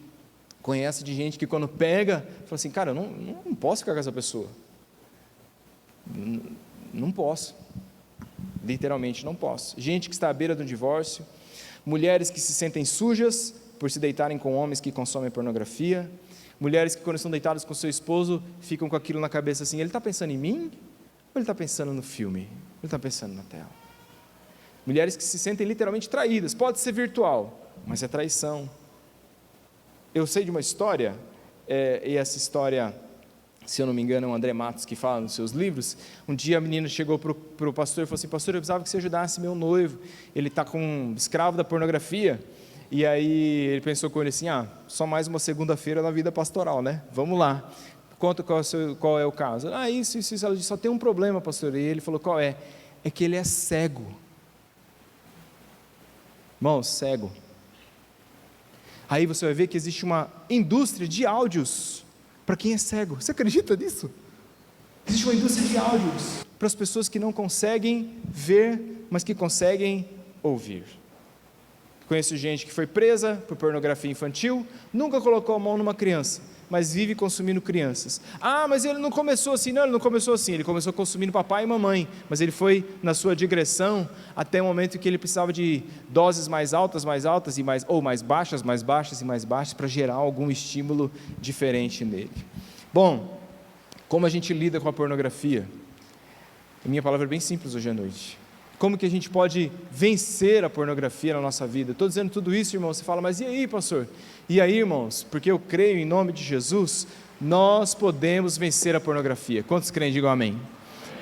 conhece de gente que quando pega, fala assim, cara, eu não posso ficar com essa pessoa, não posso, literalmente não posso. Gente que está à beira do divórcio, mulheres que se sentem sujas por se deitarem com homens que consomem pornografia, mulheres que quando estão deitadas com seu esposo, ficam com aquilo na cabeça assim, ele está pensando em mim? Ou ele está pensando no filme? Ele está pensando na tela? Mulheres que se sentem literalmente traídas, pode ser virtual, mas é traição. Eu sei de uma história, e essa história, se eu não me engano, é o André Matos que fala nos seus livros. Um dia a menina chegou para o pastor e falou assim, pastor, eu precisava que você ajudasse meu noivo, ele está com um escravo da pornografia. E aí ele pensou com ele assim, só mais uma segunda-feira na vida pastoral, né? Vamos lá, conta qual é o caso. Isso, ela disse, só tem um problema, pastor. E ele falou, qual é? É que ele é cego. Irmão, cego. Aí você vai ver que existe uma indústria de áudios para quem é cego. Você acredita nisso? Existe uma indústria de áudios para as pessoas que não conseguem ver, mas que conseguem ouvir. Conheço gente que foi presa por pornografia infantil, nunca colocou a mão numa criança, mas vive consumindo crianças. Mas ele não começou assim. Não, ele não começou assim, ele começou consumindo papai e mamãe, mas ele foi na sua digressão até o momento que ele precisava de doses mais altas e mais baixas e mais baixas, para gerar algum estímulo diferente nele. Bom, como a gente lida com a pornografia? A minha palavra é bem simples hoje à noite. Como que a gente pode vencer a pornografia na nossa vida? Estou dizendo tudo isso, irmão, você fala, mas e aí, pastor? E aí, irmãos, porque eu creio em nome de Jesus, nós podemos vencer a pornografia. Quantos creem? Digam amém.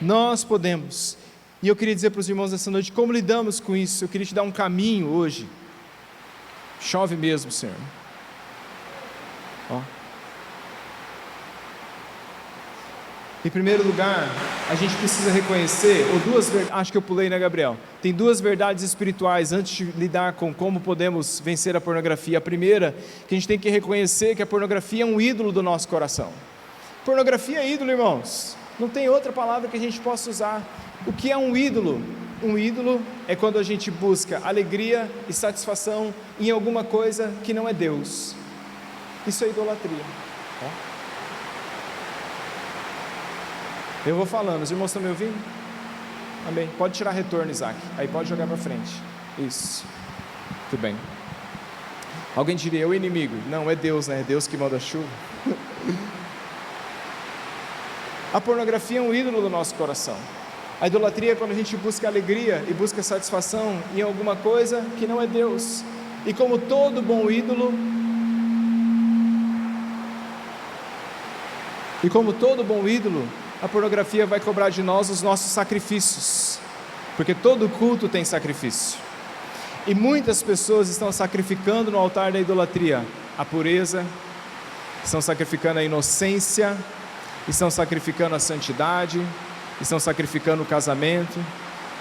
Nós podemos. E eu queria dizer para os irmãos nessa noite, como lidamos com isso? Eu queria te dar um caminho hoje. Chove mesmo, Senhor. Em primeiro lugar, a gente precisa reconhecer, acho que eu pulei, né, Gabriel? Tem 2 verdades espirituais antes de lidar com como podemos vencer a pornografia. A primeira, que a gente tem que reconhecer que a pornografia é um ídolo do nosso coração. Pornografia é ídolo, irmãos. Não tem outra palavra que a gente possa usar. O que é um ídolo? Um ídolo é quando a gente busca alegria e satisfação em alguma coisa que não é Deus. Isso é idolatria. Eu vou falando, os irmãos estão me ouvindo? Amém. Pode tirar retorno, Isaac. Aí pode jogar para frente. Isso. Tudo bem. Alguém diria, é o inimigo. Não, é Deus, né? É Deus que manda a chuva. A pornografia é um ídolo do nosso coração. A idolatria é quando a gente busca alegria e busca satisfação em alguma coisa que não é Deus. E como todo bom ídolo, a pornografia vai cobrar de nós os nossos sacrifícios, porque todo culto tem sacrifício, e muitas pessoas estão sacrificando no altar da idolatria a pureza, estão sacrificando a inocência, estão sacrificando a santidade, estão sacrificando o casamento,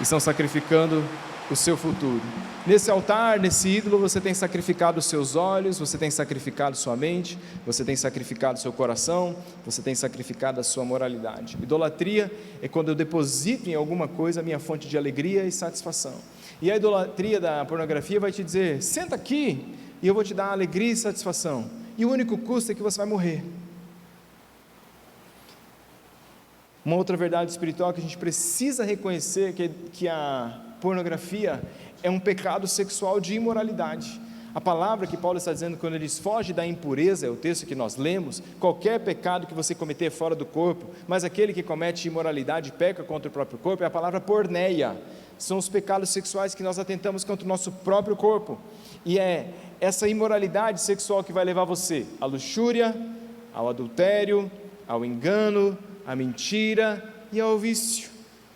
estão sacrificando o seu futuro. Nesse altar, nesse ídolo, você tem sacrificado os seus olhos, você tem sacrificado sua mente, você tem sacrificado seu coração, você tem sacrificado a sua moralidade. Idolatria é quando eu deposito em alguma coisa a minha fonte de alegria e satisfação. E a idolatria da pornografia vai te dizer, senta aqui e eu vou te dar alegria e satisfação. E o único custo é que você vai morrer. Uma outra verdade espiritual que a gente precisa reconhecer que a pornografia é um pecado sexual de imoralidade. A palavra que Paulo está dizendo quando ele diz foge da impureza, é o texto que nós lemos, qualquer pecado que você cometer fora do corpo, mas aquele que comete imoralidade peca contra o próprio corpo, é a palavra porneia, são os pecados sexuais que nós atentamos contra o nosso próprio corpo, e é essa imoralidade sexual que vai levar você à luxúria, ao adultério, ao engano, à mentira e ao vício.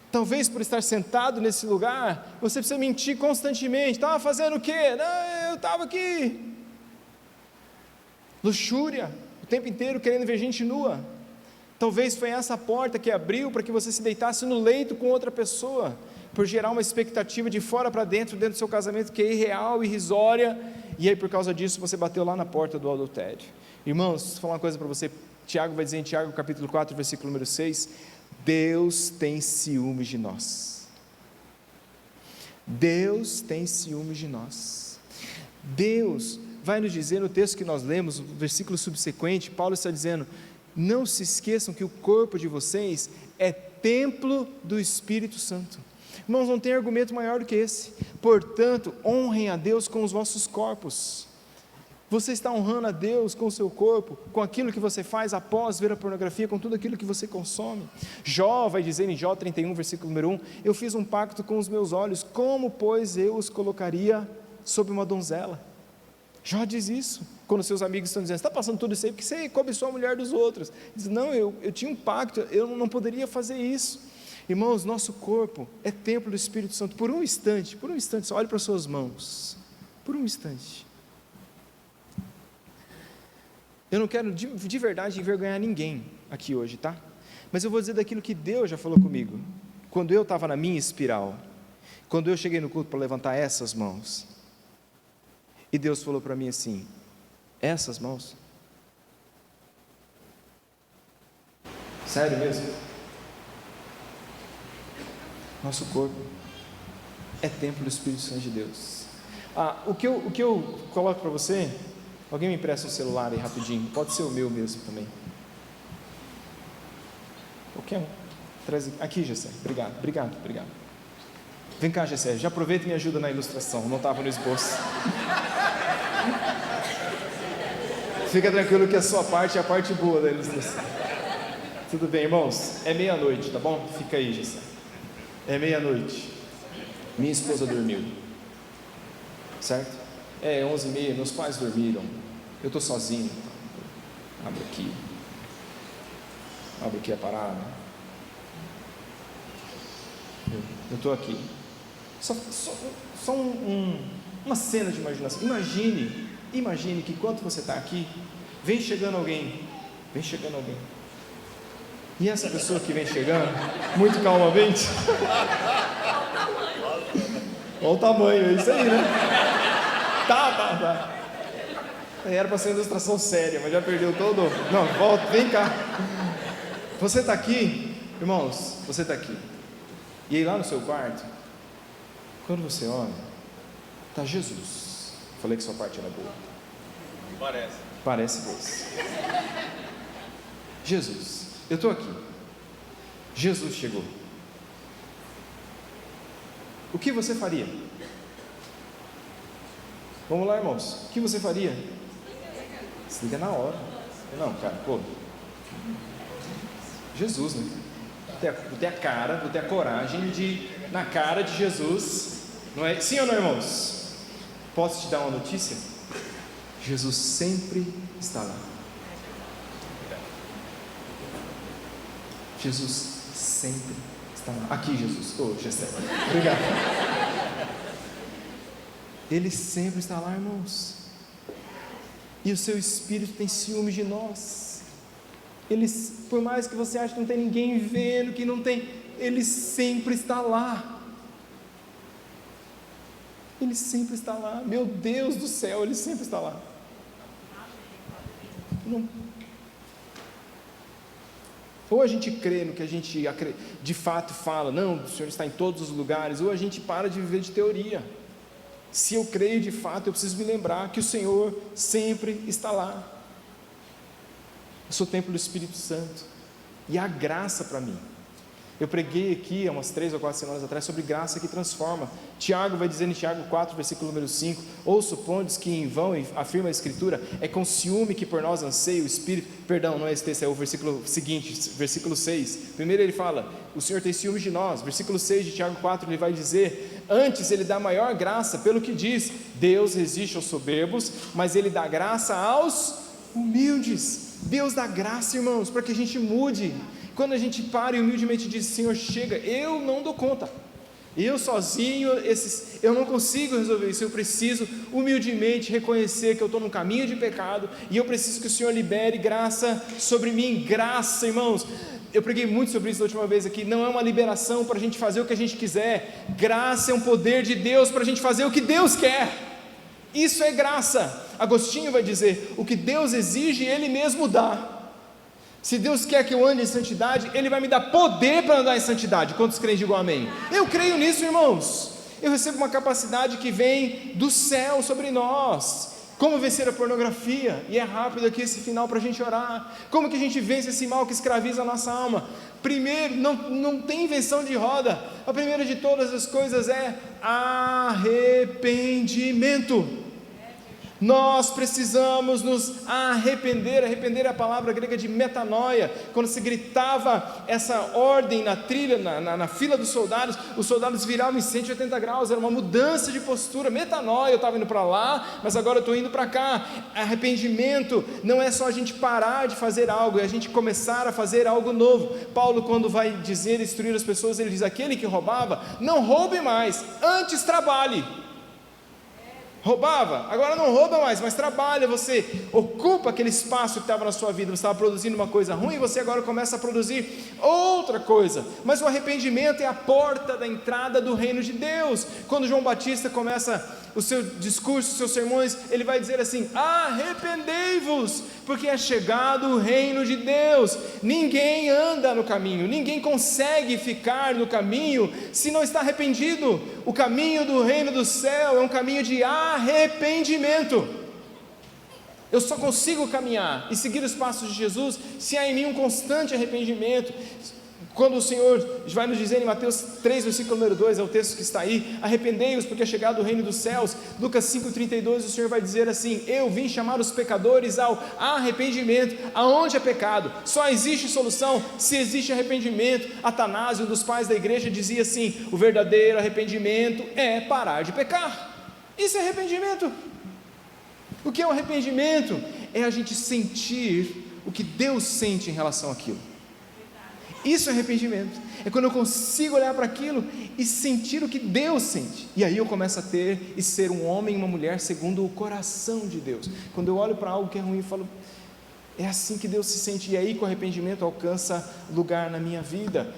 Talvez por estar sentado nesse lugar, você precisa mentir constantemente. Estava fazendo o quê? Não, eu estava aqui. Luxúria, o tempo inteiro querendo ver gente nua. Talvez foi essa porta que abriu para que você se deitasse no leito com outra pessoa, por gerar uma expectativa de fora para dentro do seu casamento que é irreal, irrisória, e aí por causa disso você bateu lá na porta do adultério. Irmãos, vou falar uma coisa para você. Tiago vai dizer em Tiago capítulo 4, versículo número 6, Deus tem ciúmes de nós. Deus tem ciúmes de nós. Deus vai nos dizer no texto que nós lemos, no versículo subsequente, Paulo está dizendo, não se esqueçam que o corpo de vocês é templo do Espírito Santo. Irmãos, não tem argumento maior do que esse. Portanto, honrem a Deus com os vossos corpos. Você está honrando a Deus com o seu corpo, com aquilo que você faz após ver a pornografia, com tudo aquilo que você consome. Jó vai dizer em Jó 31, versículo número 1, eu fiz um pacto com os meus olhos, como pois eu os colocaria sob uma donzela? Jó diz isso, quando seus amigos estão dizendo, você está passando tudo isso aí porque você cobiçou a mulher dos outros. Diz, não, eu tinha um pacto, eu não poderia fazer isso. Irmãos, nosso corpo é templo do Espírito Santo. Por um instante, só olhe para suas mãos, por um instante. Eu não quero de verdade envergonhar ninguém aqui hoje, tá? Mas eu vou dizer daquilo que Deus já falou comigo. Quando eu estava na minha espiral, quando eu cheguei no culto para levantar essas mãos, e Deus falou para mim assim, essas mãos? Sério mesmo? Nosso corpo é templo do Espírito Santo de Deus. O que eu coloco para você... Alguém me empresta um celular aí rapidinho? Pode ser o meu mesmo também. Qualquer um. Traz aqui, Gessé. Obrigado. Vem cá, Gessé. Já aproveita e me ajuda na ilustração. Não estava no esboço. Fica tranquilo que a sua parte é a parte boa da ilustração. Tudo bem, irmãos? É meia-noite, tá bom? Fica aí, Gessé. É meia-noite. Minha esposa dormiu. Certo? 11h30, meus pais dormiram, eu estou sozinho, abro aqui a parada, eu estou aqui, só uma cena de imaginação, imagine que enquanto você está aqui, vem chegando alguém, e essa pessoa que vem chegando, muito calmamente, olha o tamanho, é isso aí, né? Tá. Era para ser uma ilustração séria, mas já perdeu todo. Não, volta, vem cá. Você está aqui, Irmãos, você está aqui, e aí lá no seu quarto, quando você olha, está Jesus. Falei que sua parte era boa. Parece Deus. Jesus, eu estou aqui. Jesus chegou. O que você faria? Vamos lá, irmãos. O que você faria? Se liga na hora. Não, cara, pô. Jesus, né? Vou ter a cara, vou ter a coragem de, na cara de Jesus, não é? Sim ou não, irmãos? Posso te dar uma notícia? Jesus sempre está lá. Jesus sempre está lá. Aqui, Jesus. Gessé. Obrigado. Ele sempre está lá, irmãos. E o seu Espírito tem ciúme de nós. Ele, por mais que você ache que não tem ninguém vendo, que não tem, Ele sempre está lá. Ele sempre está lá. Meu Deus do céu, Ele sempre está lá. Não. Ou a gente crê no que a gente de fato fala, não, o Senhor está em todos os lugares, ou a gente para de viver de teoria. Se eu creio de fato, eu preciso me lembrar que o Senhor sempre está lá. Eu sou o templo do Espírito Santo, e há graça para mim. Eu preguei aqui há umas 3 ou 4 semanas atrás sobre graça que transforma. Tiago vai dizer em Tiago 4, versículo número 5: ou supondes que em vão, afirma a Escritura, é com ciúme que por nós anseia o Espírito. Perdão, não é esse, é o versículo seguinte, versículo 6. Primeiro ele fala, o Senhor tem ciúme de nós. Versículo 6 de Tiago 4, ele vai dizer, antes ele dá maior graça, pelo que diz, Deus resiste aos soberbos, mas ele dá graça aos humildes. Deus dá graça, irmãos, para que a gente mude. Quando a gente para e humildemente diz, Senhor, chega, eu não dou conta, eu sozinho, eu não consigo resolver isso, eu preciso humildemente reconhecer que eu estou num caminho de pecado, e eu preciso que o Senhor libere graça sobre mim. Graça, irmãos, eu preguei muito sobre isso da última vez aqui, não é uma liberação para a gente fazer o que a gente quiser, graça é um poder de Deus para a gente fazer o que Deus quer, isso é graça. Agostinho vai dizer, o que Deus exige, Ele mesmo dá. Se Deus quer que eu ande em santidade, Ele vai me dar poder para andar em santidade. Quantos creem, digam amém? Eu creio nisso, irmãos. Eu recebo uma capacidade que vem do céu sobre nós. Como vencer a pornografia? E é rápido aqui esse final para a gente orar. Como que a gente vence esse mal que escraviza a nossa alma? Primeiro, não tem invenção de roda. A primeira de todas as coisas é arrependimento. Nós precisamos nos arrepender. Arrepender é a palavra grega de metanoia. Quando se gritava essa ordem na trilha, na fila dos soldados, os soldados viravam em 180 graus, era uma mudança de postura. Metanoia, eu estava indo para lá, mas agora eu estou indo para cá. Arrependimento não é só a gente parar de fazer algo, é a gente começar a fazer algo novo. Paulo, quando vai dizer, instruir as pessoas, ele diz, aquele que roubava, não roube mais, antes trabalhe. Roubava, agora não rouba mais, mas trabalha, você ocupa aquele espaço que estava na sua vida, você estava produzindo uma coisa ruim, você agora começa a produzir outra coisa. Mas o arrependimento é a porta da entrada do reino de Deus. Quando João Batista começa o seu discurso, os seus sermões, ele vai dizer assim, arrependei-vos, porque é chegado o reino de Deus. Ninguém anda no caminho, ninguém consegue ficar no caminho se não está arrependido. O caminho do reino do céu é um caminho de arrependimento. Eu só consigo caminhar e seguir os passos de Jesus se há em mim um constante arrependimento. Quando o Senhor vai nos dizer em Mateus 3, versículo número 2, é o texto que está aí, arrependei-vos porque é chegado o reino dos céus. Lucas 5,32, o Senhor vai dizer assim, eu vim chamar os pecadores ao arrependimento. Aonde é pecado? Só existe solução se existe arrependimento. Atanásio, um dos pais da igreja, dizia assim, o verdadeiro arrependimento é parar de pecar. Isso é arrependimento. O que é o arrependimento? É a gente sentir o que Deus sente em relação àquilo. Isso é arrependimento, é quando eu consigo olhar para aquilo e sentir o que Deus sente, e aí eu começo a ter e ser um homem e uma mulher segundo o coração de Deus. Quando eu olho para algo que é ruim, eu falo, é assim que Deus se sente, e aí com o arrependimento alcança lugar na minha vida.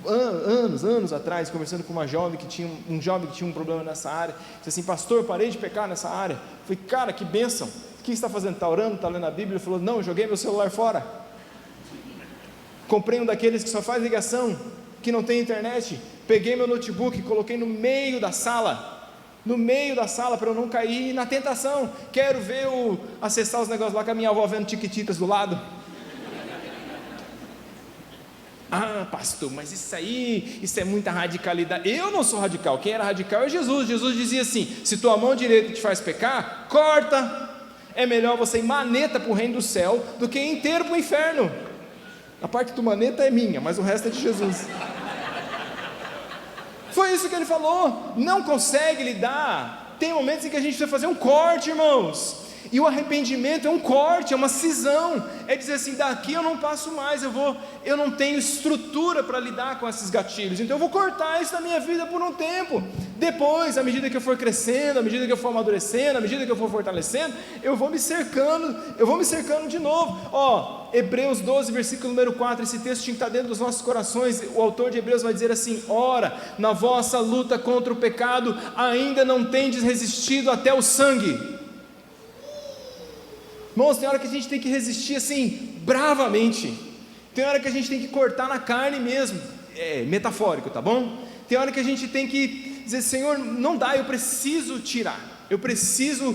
Anos atrás, conversando com um jovem que tinha um problema nessa área, disse assim, pastor, parei de pecar nessa área. Eu falei, cara, que bênção, o que você está fazendo? Está orando, está lendo a Bíblia? Ele falou, não, joguei meu celular fora. Comprei um daqueles que só faz ligação, que não tem internet. Peguei meu notebook e coloquei no meio da sala para eu não cair na tentação. Quero ver acessar os negócios lá com a minha avó vendo Tiquititas do lado. Ah, pastor, mas isso é muita radicalidade. Eu não sou radical, quem era radical é Jesus. Jesus dizia assim: se tua mão direita te faz pecar, corta. É melhor você ir maneta para o reino do céu do que inteiro para o inferno. A parte do maneta é minha, mas o resto é de Jesus. Foi isso que ele falou. Não consegue lidar. Tem momentos em que a gente precisa fazer um corte, irmãos. E o arrependimento é um corte, é uma cisão, é dizer assim: daqui eu não passo mais, eu não tenho estrutura para lidar com esses gatilhos, então eu vou cortar isso da minha vida por um tempo. Depois, à medida que eu for crescendo, à medida que eu for amadurecendo, à medida que eu for fortalecendo, eu vou me cercando de novo. Hebreus 12, versículo número 4, esse texto tinha que estar dentro dos nossos corações. O autor de Hebreus vai dizer assim: ora, na vossa luta contra o pecado, ainda não tendes resistido até o sangue. Irmãos, tem hora que a gente tem que resistir assim, bravamente. Tem hora que a gente tem que cortar na carne mesmo. É metafórico, tá bom? Tem hora que a gente tem que dizer: Senhor, não dá, eu preciso tirar. Eu preciso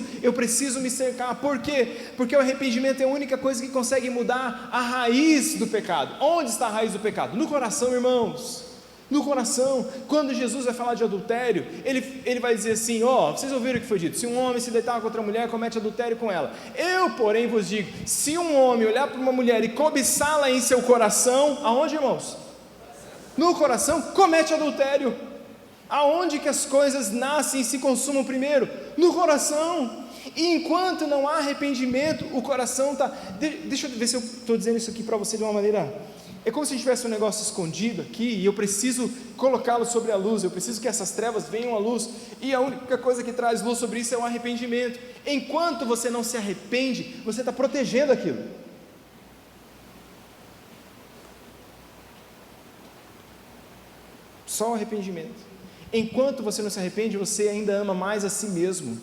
me cercar. Por quê? Porque o arrependimento é a única coisa que consegue mudar a raiz do pecado. Onde está a raiz do pecado? No coração, irmãos. No coração. Quando Jesus vai falar de adultério, ele vai dizer assim: vocês ouviram o que foi dito, se um homem se deitar com outra mulher, comete adultério com ela. Eu, porém, vos digo, se um homem olhar para uma mulher e cobiçá-la em seu coração, aonde, irmãos? No coração, comete adultério. Aonde que as coisas nascem e se consumam primeiro? No coração. E enquanto não há arrependimento, o coração está... Deixa eu ver se eu estou dizendo isso aqui para você de uma maneira... É como se tivesse um negócio escondido aqui, e eu preciso colocá-lo sobre a luz, eu preciso que essas trevas venham à luz, e a única coisa que traz luz sobre isso é o arrependimento. Enquanto você não se arrepende, você está protegendo aquilo. Só o arrependimento. Enquanto você não se arrepende, você ainda ama mais a si mesmo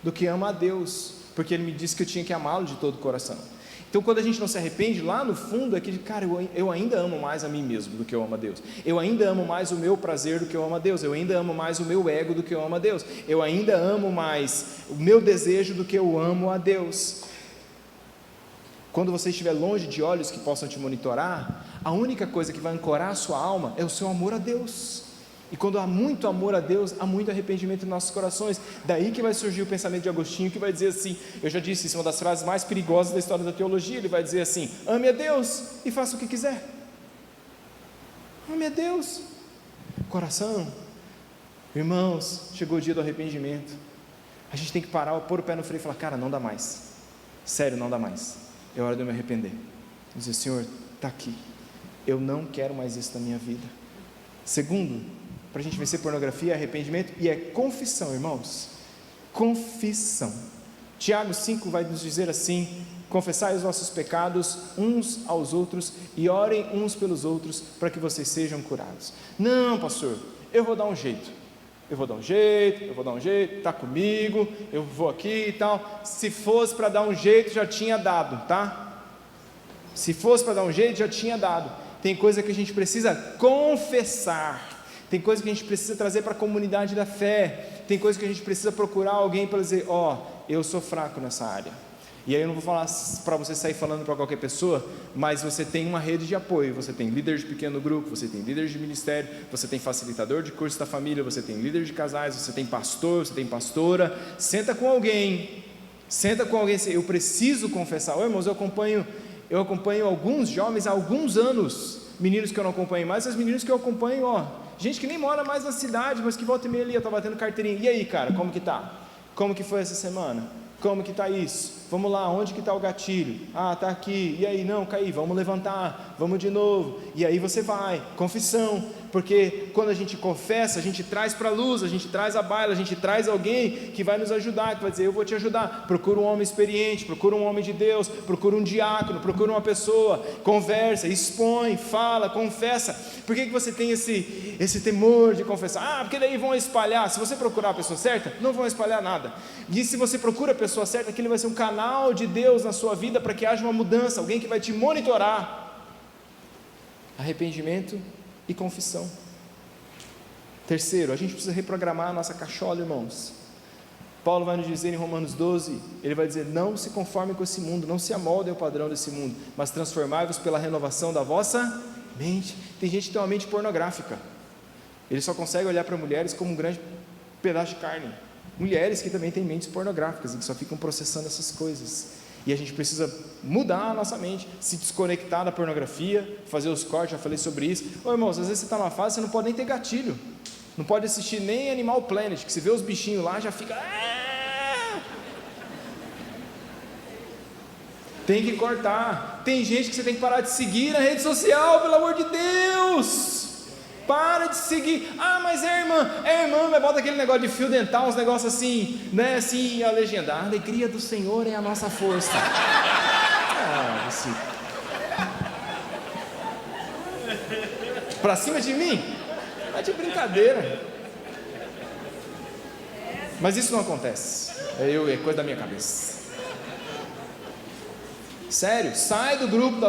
do que ama a Deus, porque Ele me disse que eu tinha que amá-lo de todo o coração. Então, quando a gente não se arrepende, lá no fundo é que, cara, eu ainda amo mais a mim mesmo do que eu amo a Deus. Eu ainda amo mais o meu prazer do que eu amo a Deus. Eu ainda amo mais o meu ego do que eu amo a Deus. Eu ainda amo mais o meu desejo do que eu amo a Deus. Quando você estiver longe de olhos que possam te monitorar, a única coisa que vai ancorar a sua alma é o seu amor a Deus. E quando há muito amor a Deus, há muito arrependimento em nossos corações. Daí que vai surgir o pensamento de Agostinho, que vai dizer assim, eu já disse, isso é uma das frases mais perigosas da história da teologia. Ele vai dizer assim: ame a Deus e faça o que quiser. Ame a Deus. Coração, irmãos, chegou o dia do arrependimento. A gente tem que parar, pôr o pé no freio e falar: cara, não dá mais. Sério, não dá mais. É hora de eu me arrepender. Dizer: Senhor, está aqui. Eu não quero mais isso na minha vida. Segundo, para a gente vencer pornografia, arrependimento, e é confissão, irmãos. Confissão. Tiago 5 vai nos dizer assim: confessai os vossos pecados uns aos outros e orem uns pelos outros para que vocês sejam curados. Não, pastor, eu vou dar um jeito, está comigo, eu vou aqui e tal. Se fosse para dar um jeito, já tinha dado, tá? Se fosse para dar um jeito, já tinha dado. Tem coisa que a gente precisa confessar. Tem coisa que a gente precisa trazer para a comunidade da fé. Tem coisa que a gente precisa procurar alguém para dizer: eu sou fraco nessa área. E aí eu não vou falar para você sair falando para qualquer pessoa, mas você tem uma rede de apoio. Você tem líder de pequeno grupo, você tem líder de ministério, você tem facilitador de curso da família, você tem líder de casais, você tem pastor, você tem pastora. Senta com alguém. Eu preciso confessar. Irmãos, eu acompanho alguns jovens há alguns anos. Meninos que eu não acompanho mais, mas meninos que eu acompanho, gente que nem mora mais na cidade, mas que volta e meia ali, eu estou batendo carteirinha. E aí, cara, como que tá? Como que foi essa semana? Como que está isso? Vamos lá, onde que está o gatilho? Está aqui. E aí, não, caí, vamos levantar, vamos de novo. E aí você vai, confissão. Porque quando a gente confessa, a gente traz para a luz, a gente traz a baila, a gente traz alguém que vai nos ajudar, que vai dizer: eu vou te ajudar. Procura um homem experiente, procura um homem de Deus, procura um diácono, procura uma pessoa, conversa, expõe, fala, confessa. Por que você tem esse temor de confessar? Porque daí vão espalhar. Se você procurar a pessoa certa, não vão espalhar nada. E se você procura a pessoa certa, aquele vai ser um canal de Deus na sua vida para que haja uma mudança, alguém que vai te monitorar. arrependimento e confissão. Terceiro, a gente precisa reprogramar a nossa cachola, irmãos. Paulo vai nos dizer em Romanos 12, ele vai dizer: não se conformem com esse mundo, não se amoldem ao padrão desse mundo, mas transformai-vos pela renovação da vossa mente. Tem gente que tem uma mente pornográfica, ele só consegue olhar para mulheres como um grande pedaço de carne. Mulheres que também têm mentes pornográficas e que só ficam processando essas coisas. E a gente precisa mudar a nossa mente, se desconectar da pornografia, fazer os cortes, já falei sobre isso. Ô irmãos, às vezes você está numa fase, você não pode nem ter gatilho, não pode assistir nem Animal Planet, que você vê os bichinhos lá, já fica... Tem que cortar. Tem gente que você tem que parar de seguir na rede social, pelo amor de Deus. Para de seguir. Ah, mas é irmã, mas bota aquele negócio de fio dental, uns negócios assim, né, assim, a legenda: a alegria do Senhor é a nossa força. Pra cima de mim? É de brincadeira. Mas isso não acontece. É coisa da minha cabeça. Sério, sai do grupo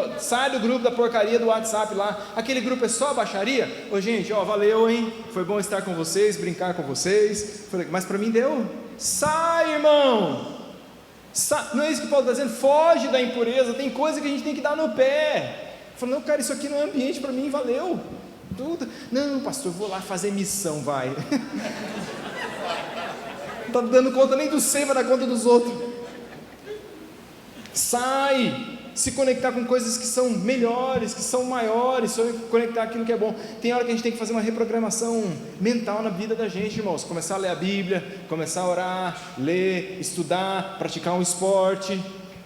da porcaria do WhatsApp lá. Aquele grupo é só baixaria. Ô gente, valeu, hein? Foi bom estar com vocês, brincar com vocês. Mas para mim deu. Sai, irmão. Não é isso que Paulo está dizendo? Foge da impureza. Tem coisa que a gente tem que dar no pé. Falando: não, cara, isso aqui não é ambiente para mim, valeu. Tudo. Não, pastor, eu vou lá fazer missão, vai. Não está dando conta nem do seu, vai dar conta dos outros. Sai, se conectar com coisas que são melhores, que são maiores, só conectar aquilo que é bom. Tem hora que a gente tem que fazer uma reprogramação mental na vida da gente, irmãos. Começar a ler a Bíblia, começar a orar, ler, estudar, praticar um esporte,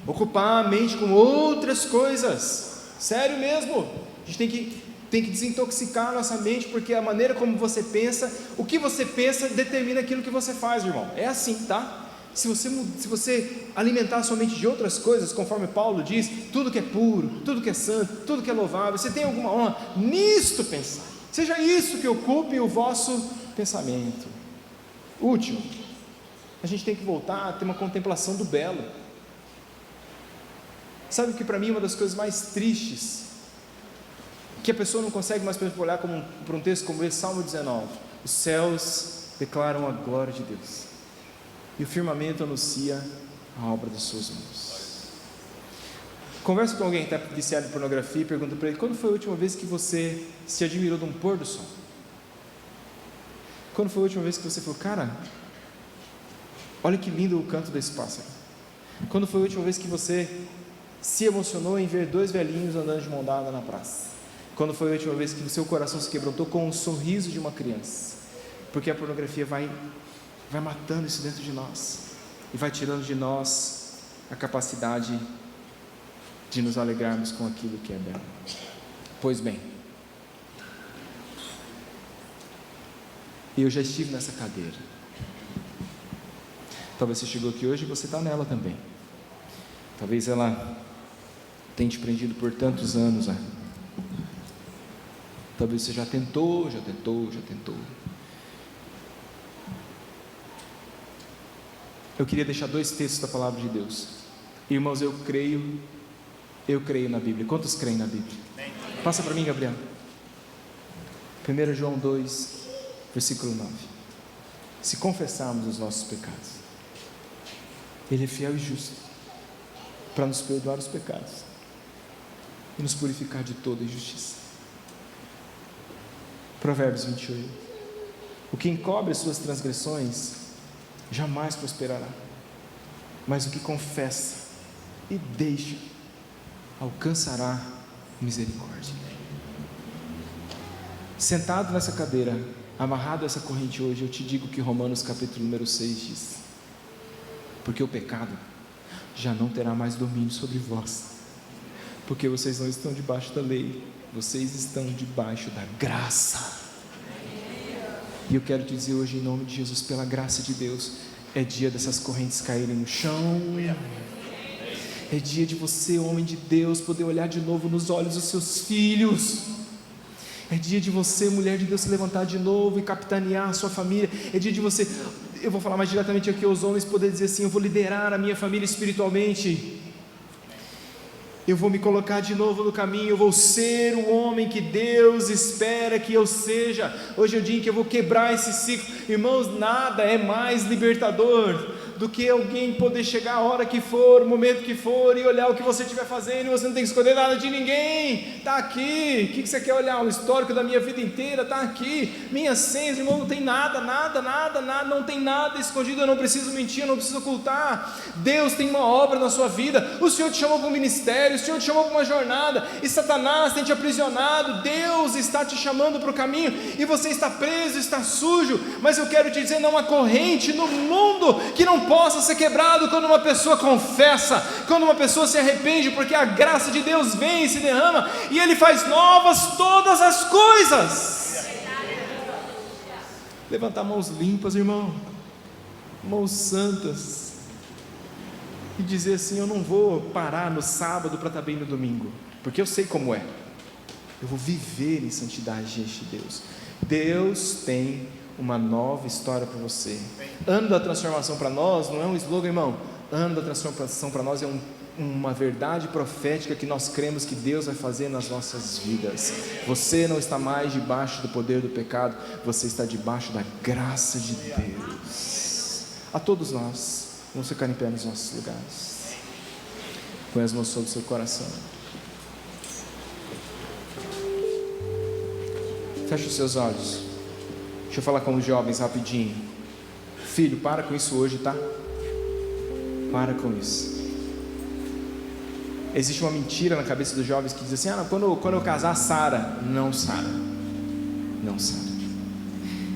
ocupar a mente com outras coisas. Sério mesmo, a gente tem que desintoxicar a nossa mente, porque a maneira como você pensa, o que você pensa determina aquilo que você faz, irmão. É assim, tá? Se você alimentar a sua mente de outras coisas, conforme Paulo diz, tudo que é puro, tudo que é santo, tudo que é louvável, você tem alguma honra, nisto pensar, seja isso que ocupe o vosso pensamento. Último, a gente tem que voltar a ter uma contemplação do belo. Sabe que para mim uma das coisas mais tristes, que a pessoa não consegue mais, por exemplo, olhar para um texto como esse, Salmo 19, os céus declaram a glória de Deus, e o firmamento anuncia a obra das suas mãos. Conversa com alguém que está viciado em pornografia e pergunta para ele: quando foi a última vez que você se admirou de um pôr do sol? Quando foi a última vez que você falou: cara, olha que lindo o canto desse pássaro? Quando foi a última vez que você se emocionou em ver dois velhinhos andando de mão dada na praça? Quando foi a última vez que o seu coração se quebrantou com o sorriso de uma criança? Porque a pornografia vai matando isso dentro de nós, e vai tirando de nós a capacidade de nos alegrarmos com aquilo que é belo. Pois bem, eu já estive nessa cadeira. Talvez você chegou aqui hoje e você está nela também. Talvez ela tenha te prendido por tantos anos, né? Talvez você já tentou. Eu queria deixar dois textos da palavra de Deus. Irmãos, eu creio na Bíblia. Quantos creem na Bíblia? Passa para mim, Gabriel. 1 João 2, versículo 9. Se confessarmos os nossos pecados, Ele é fiel e justo para nos perdoar os pecados e nos purificar de toda injustiça. Provérbios 28. O que encobre as suas transgressões jamais prosperará, mas o que confessa e deixa alcançará misericórdia. Sentado nessa cadeira, amarrado a essa corrente hoje, eu te digo que Romanos capítulo número 6 diz: porque o pecado já não terá mais domínio sobre vós, porque vocês não estão debaixo da lei, vocês estão debaixo da graça. E eu quero te dizer hoje, em nome de Jesus, pela graça de Deus, é dia dessas correntes caírem no chão. É dia de você, homem de Deus, poder olhar de novo nos olhos dos seus filhos. É dia de você, mulher de Deus, se levantar de novo e capitanear a sua família. É dia de você, eu vou falar mais diretamente aqui aos homens, poder dizer assim: eu vou liderar a minha família espiritualmente. eu vou me colocar de novo no caminho, eu vou ser o homem que Deus espera que eu seja. Hoje é o dia em que eu vou quebrar esse ciclo. Irmãos, nada é mais libertador do que alguém poder chegar a hora que for, o momento que for, e olhar o que você estiver fazendo, e você não tem que esconder nada de ninguém. Está aqui. O que você quer olhar? O histórico da minha vida inteira está aqui. Minhas senhas, irmão, não tem nada, não tem nada escondido. Eu não preciso mentir, eu não preciso ocultar. Deus tem uma obra na sua vida. O Senhor te chamou para um ministério, o Senhor te chamou para uma jornada, e Satanás tem te aprisionado. Deus está te chamando para o caminho, e você está preso, está sujo. Mas eu quero te dizer, não há corrente no mundo que não possa ser quebrado quando uma pessoa confessa, quando uma pessoa se arrepende, porque a graça de Deus vem e se derrama, e Ele faz novas todas as coisas. Levantar mãos limpas, irmão, mãos santas, e dizer assim: eu não vou parar no sábado para estar bem no domingo, porque eu sei como é. Eu vou viver em santidade diante de Deus. Deus tem uma nova história para você. Ano da transformação para nós não é um slogan, irmão. Ano da transformação para nós é uma verdade profética que nós cremos que Deus vai fazer nas nossas vidas. Você não está mais debaixo do poder do pecado, você está debaixo da graça de Deus. A todos nós, vamos ficar em pé nos nossos lugares. Põe as mãos sobre o seu coração. Feche os seus olhos. Deixa eu falar com os jovens rapidinho. Filho, para com isso hoje, tá? Para com isso. Existe uma mentira na cabeça dos jovens que diz assim: não, quando eu casar, sara. Não sara. Não sara.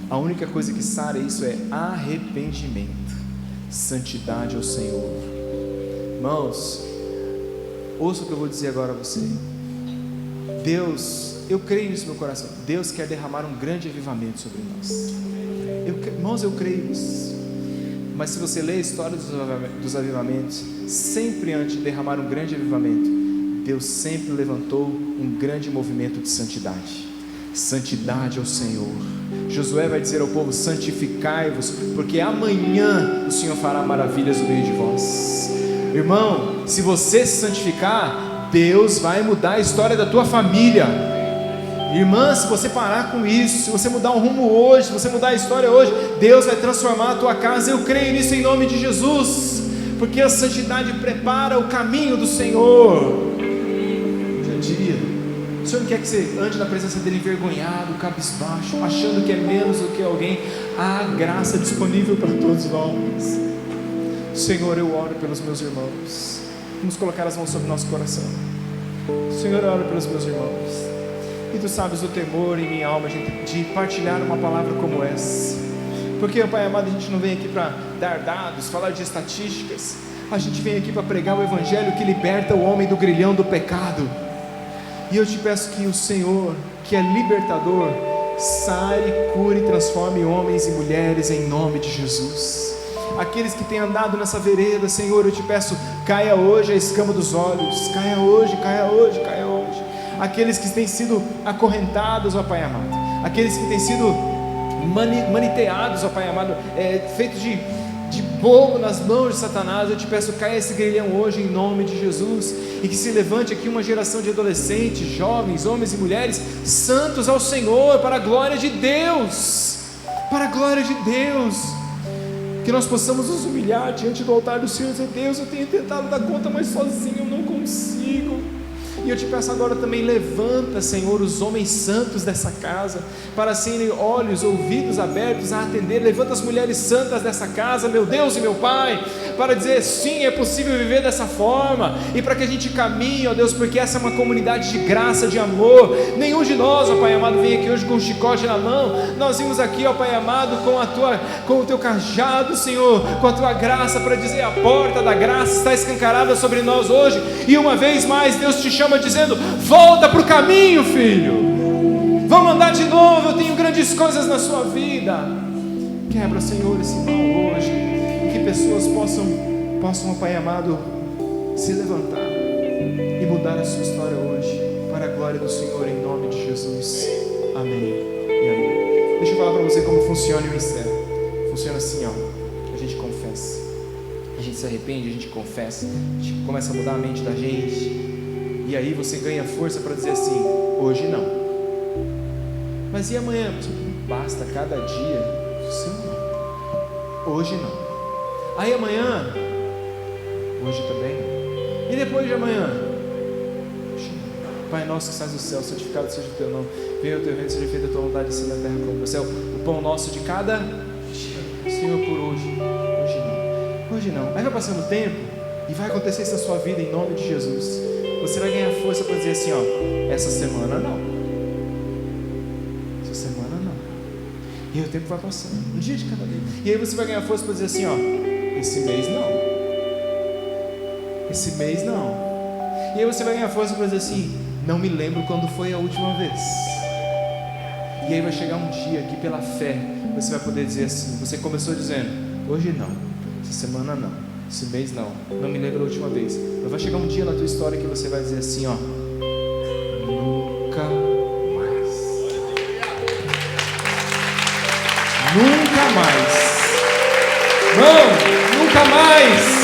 A única coisa que sara isso é arrependimento, santidade ao Senhor. Irmãos, ouça o que eu vou dizer agora a você. Deus, eu creio nisso no meu coração. Deus quer derramar um grande avivamento sobre nós. Irmãos, eu creio nisso. Mas se você ler a história dos avivamentos, sempre antes de derramar um grande avivamento, Deus sempre levantou um grande movimento de santidade. Santidade ao Senhor. Josué vai dizer ao povo: santificai-vos, porque amanhã o Senhor fará maravilhas no meio de vós. Irmão, se você se santificar, Deus vai mudar a história da tua família. Irmã, se você parar com isso, se você mudar um rumo hoje, se você mudar a história hoje, Deus vai transformar a tua casa. Eu creio nisso em nome de Jesus, porque a santidade prepara o caminho do Senhor. Dia a dia, o Senhor não quer que você ande na presença dEle envergonhado, cabisbaixo, achando que é menos do que alguém. Há graça disponível para todos nós. Senhor, eu oro pelos meus irmãos. Vamos colocar as mãos sobre o nosso coração. Senhor, eu oro pelos meus irmãos. E Tu sabes o temor em minha alma de partilhar uma palavra como essa. Porque, Pai amado, a gente não vem aqui para dar dados, falar de estatísticas. A gente vem aqui para pregar o Evangelho que liberta o homem do grilhão do pecado. E eu te peço que o Senhor, que é libertador, sare, cure e transforme homens e mulheres em nome de Jesus. Aqueles que têm andado nessa vereda, Senhor, eu te peço, caia hoje a escama dos olhos. Caia hoje, caia hoje, caia hoje. Aqueles que têm sido acorrentados, ó Pai amado, aqueles que têm sido maniteados, ó Pai amado, feitos de bobo nas mãos de Satanás, eu te peço, caia esse grilhão hoje em nome de Jesus, e que se levante aqui uma geração de adolescentes, jovens, homens e mulheres santos ao Senhor, para a glória de Deus, para a glória de Deus. Que nós possamos nos humilhar diante do altar do Senhor e dizer: Deus, eu tenho tentado dar conta, mas sozinho eu não consigo. E eu te peço agora também, levanta, Senhor, os homens santos dessa casa, para serem olhos, ouvidos abertos a atender. Levanta as mulheres santas dessa casa, meu Deus e meu Pai, para dizer: sim, é possível viver dessa forma, e para que a gente caminhe, ó Deus, porque essa é uma comunidade de graça, de amor. Nenhum de nós, ó Pai amado, vem aqui hoje com um chicote na mão. Nós vimos aqui, ó Pai amado, com o Teu cajado, Senhor, com a Tua graça, para dizer: a porta da graça está escancarada sobre nós hoje. E uma vez mais Deus te chama dizendo: volta para o caminho, filho, vamos andar de novo, eu tenho grandes coisas na sua vida. Quebra, Senhor, esse mal hoje, e que pessoas possam, Pai amado, se levantar e mudar a sua história hoje, para a glória do Senhor, em nome de Jesus. Amém e amém. Deixa eu falar para você como funciona e eu encerro. Funciona assim, ó: a gente confessa, a gente se arrepende, a gente confessa, a gente começa a mudar a mente da gente, E aí você ganha força para dizer assim: hoje não. Mas e amanhã? Basta cada dia. Sim, hoje não. Aí amanhã, hoje também não. E depois de amanhã, hoje não. Pai nosso que estás no céu, santificado seja o teu nome. Venha o teu reino, seja feita a tua vontade, assim na terra como no céu. O pão nosso de cada dia, Senhor, por hoje. Hoje não. Hoje não. Aí vai passando o tempo e vai acontecer isso na sua vida em nome de Jesus. Você vai ganhar força para dizer assim: ó, essa semana não. Essa semana não. E aí o tempo vai passando, um dia de cada vez. E aí você vai ganhar força para dizer assim: ó, esse mês não. Esse mês não. E aí você vai ganhar força para dizer assim: não me lembro quando foi a última vez. E aí vai chegar um dia que pela fé você vai poder dizer assim: você começou dizendo, hoje não, essa semana não, esse mês não, não me lembro a última vez. Mas vai chegar um dia na tua história que você vai dizer assim: ó, nunca mais. Nunca mais. Não, nunca mais.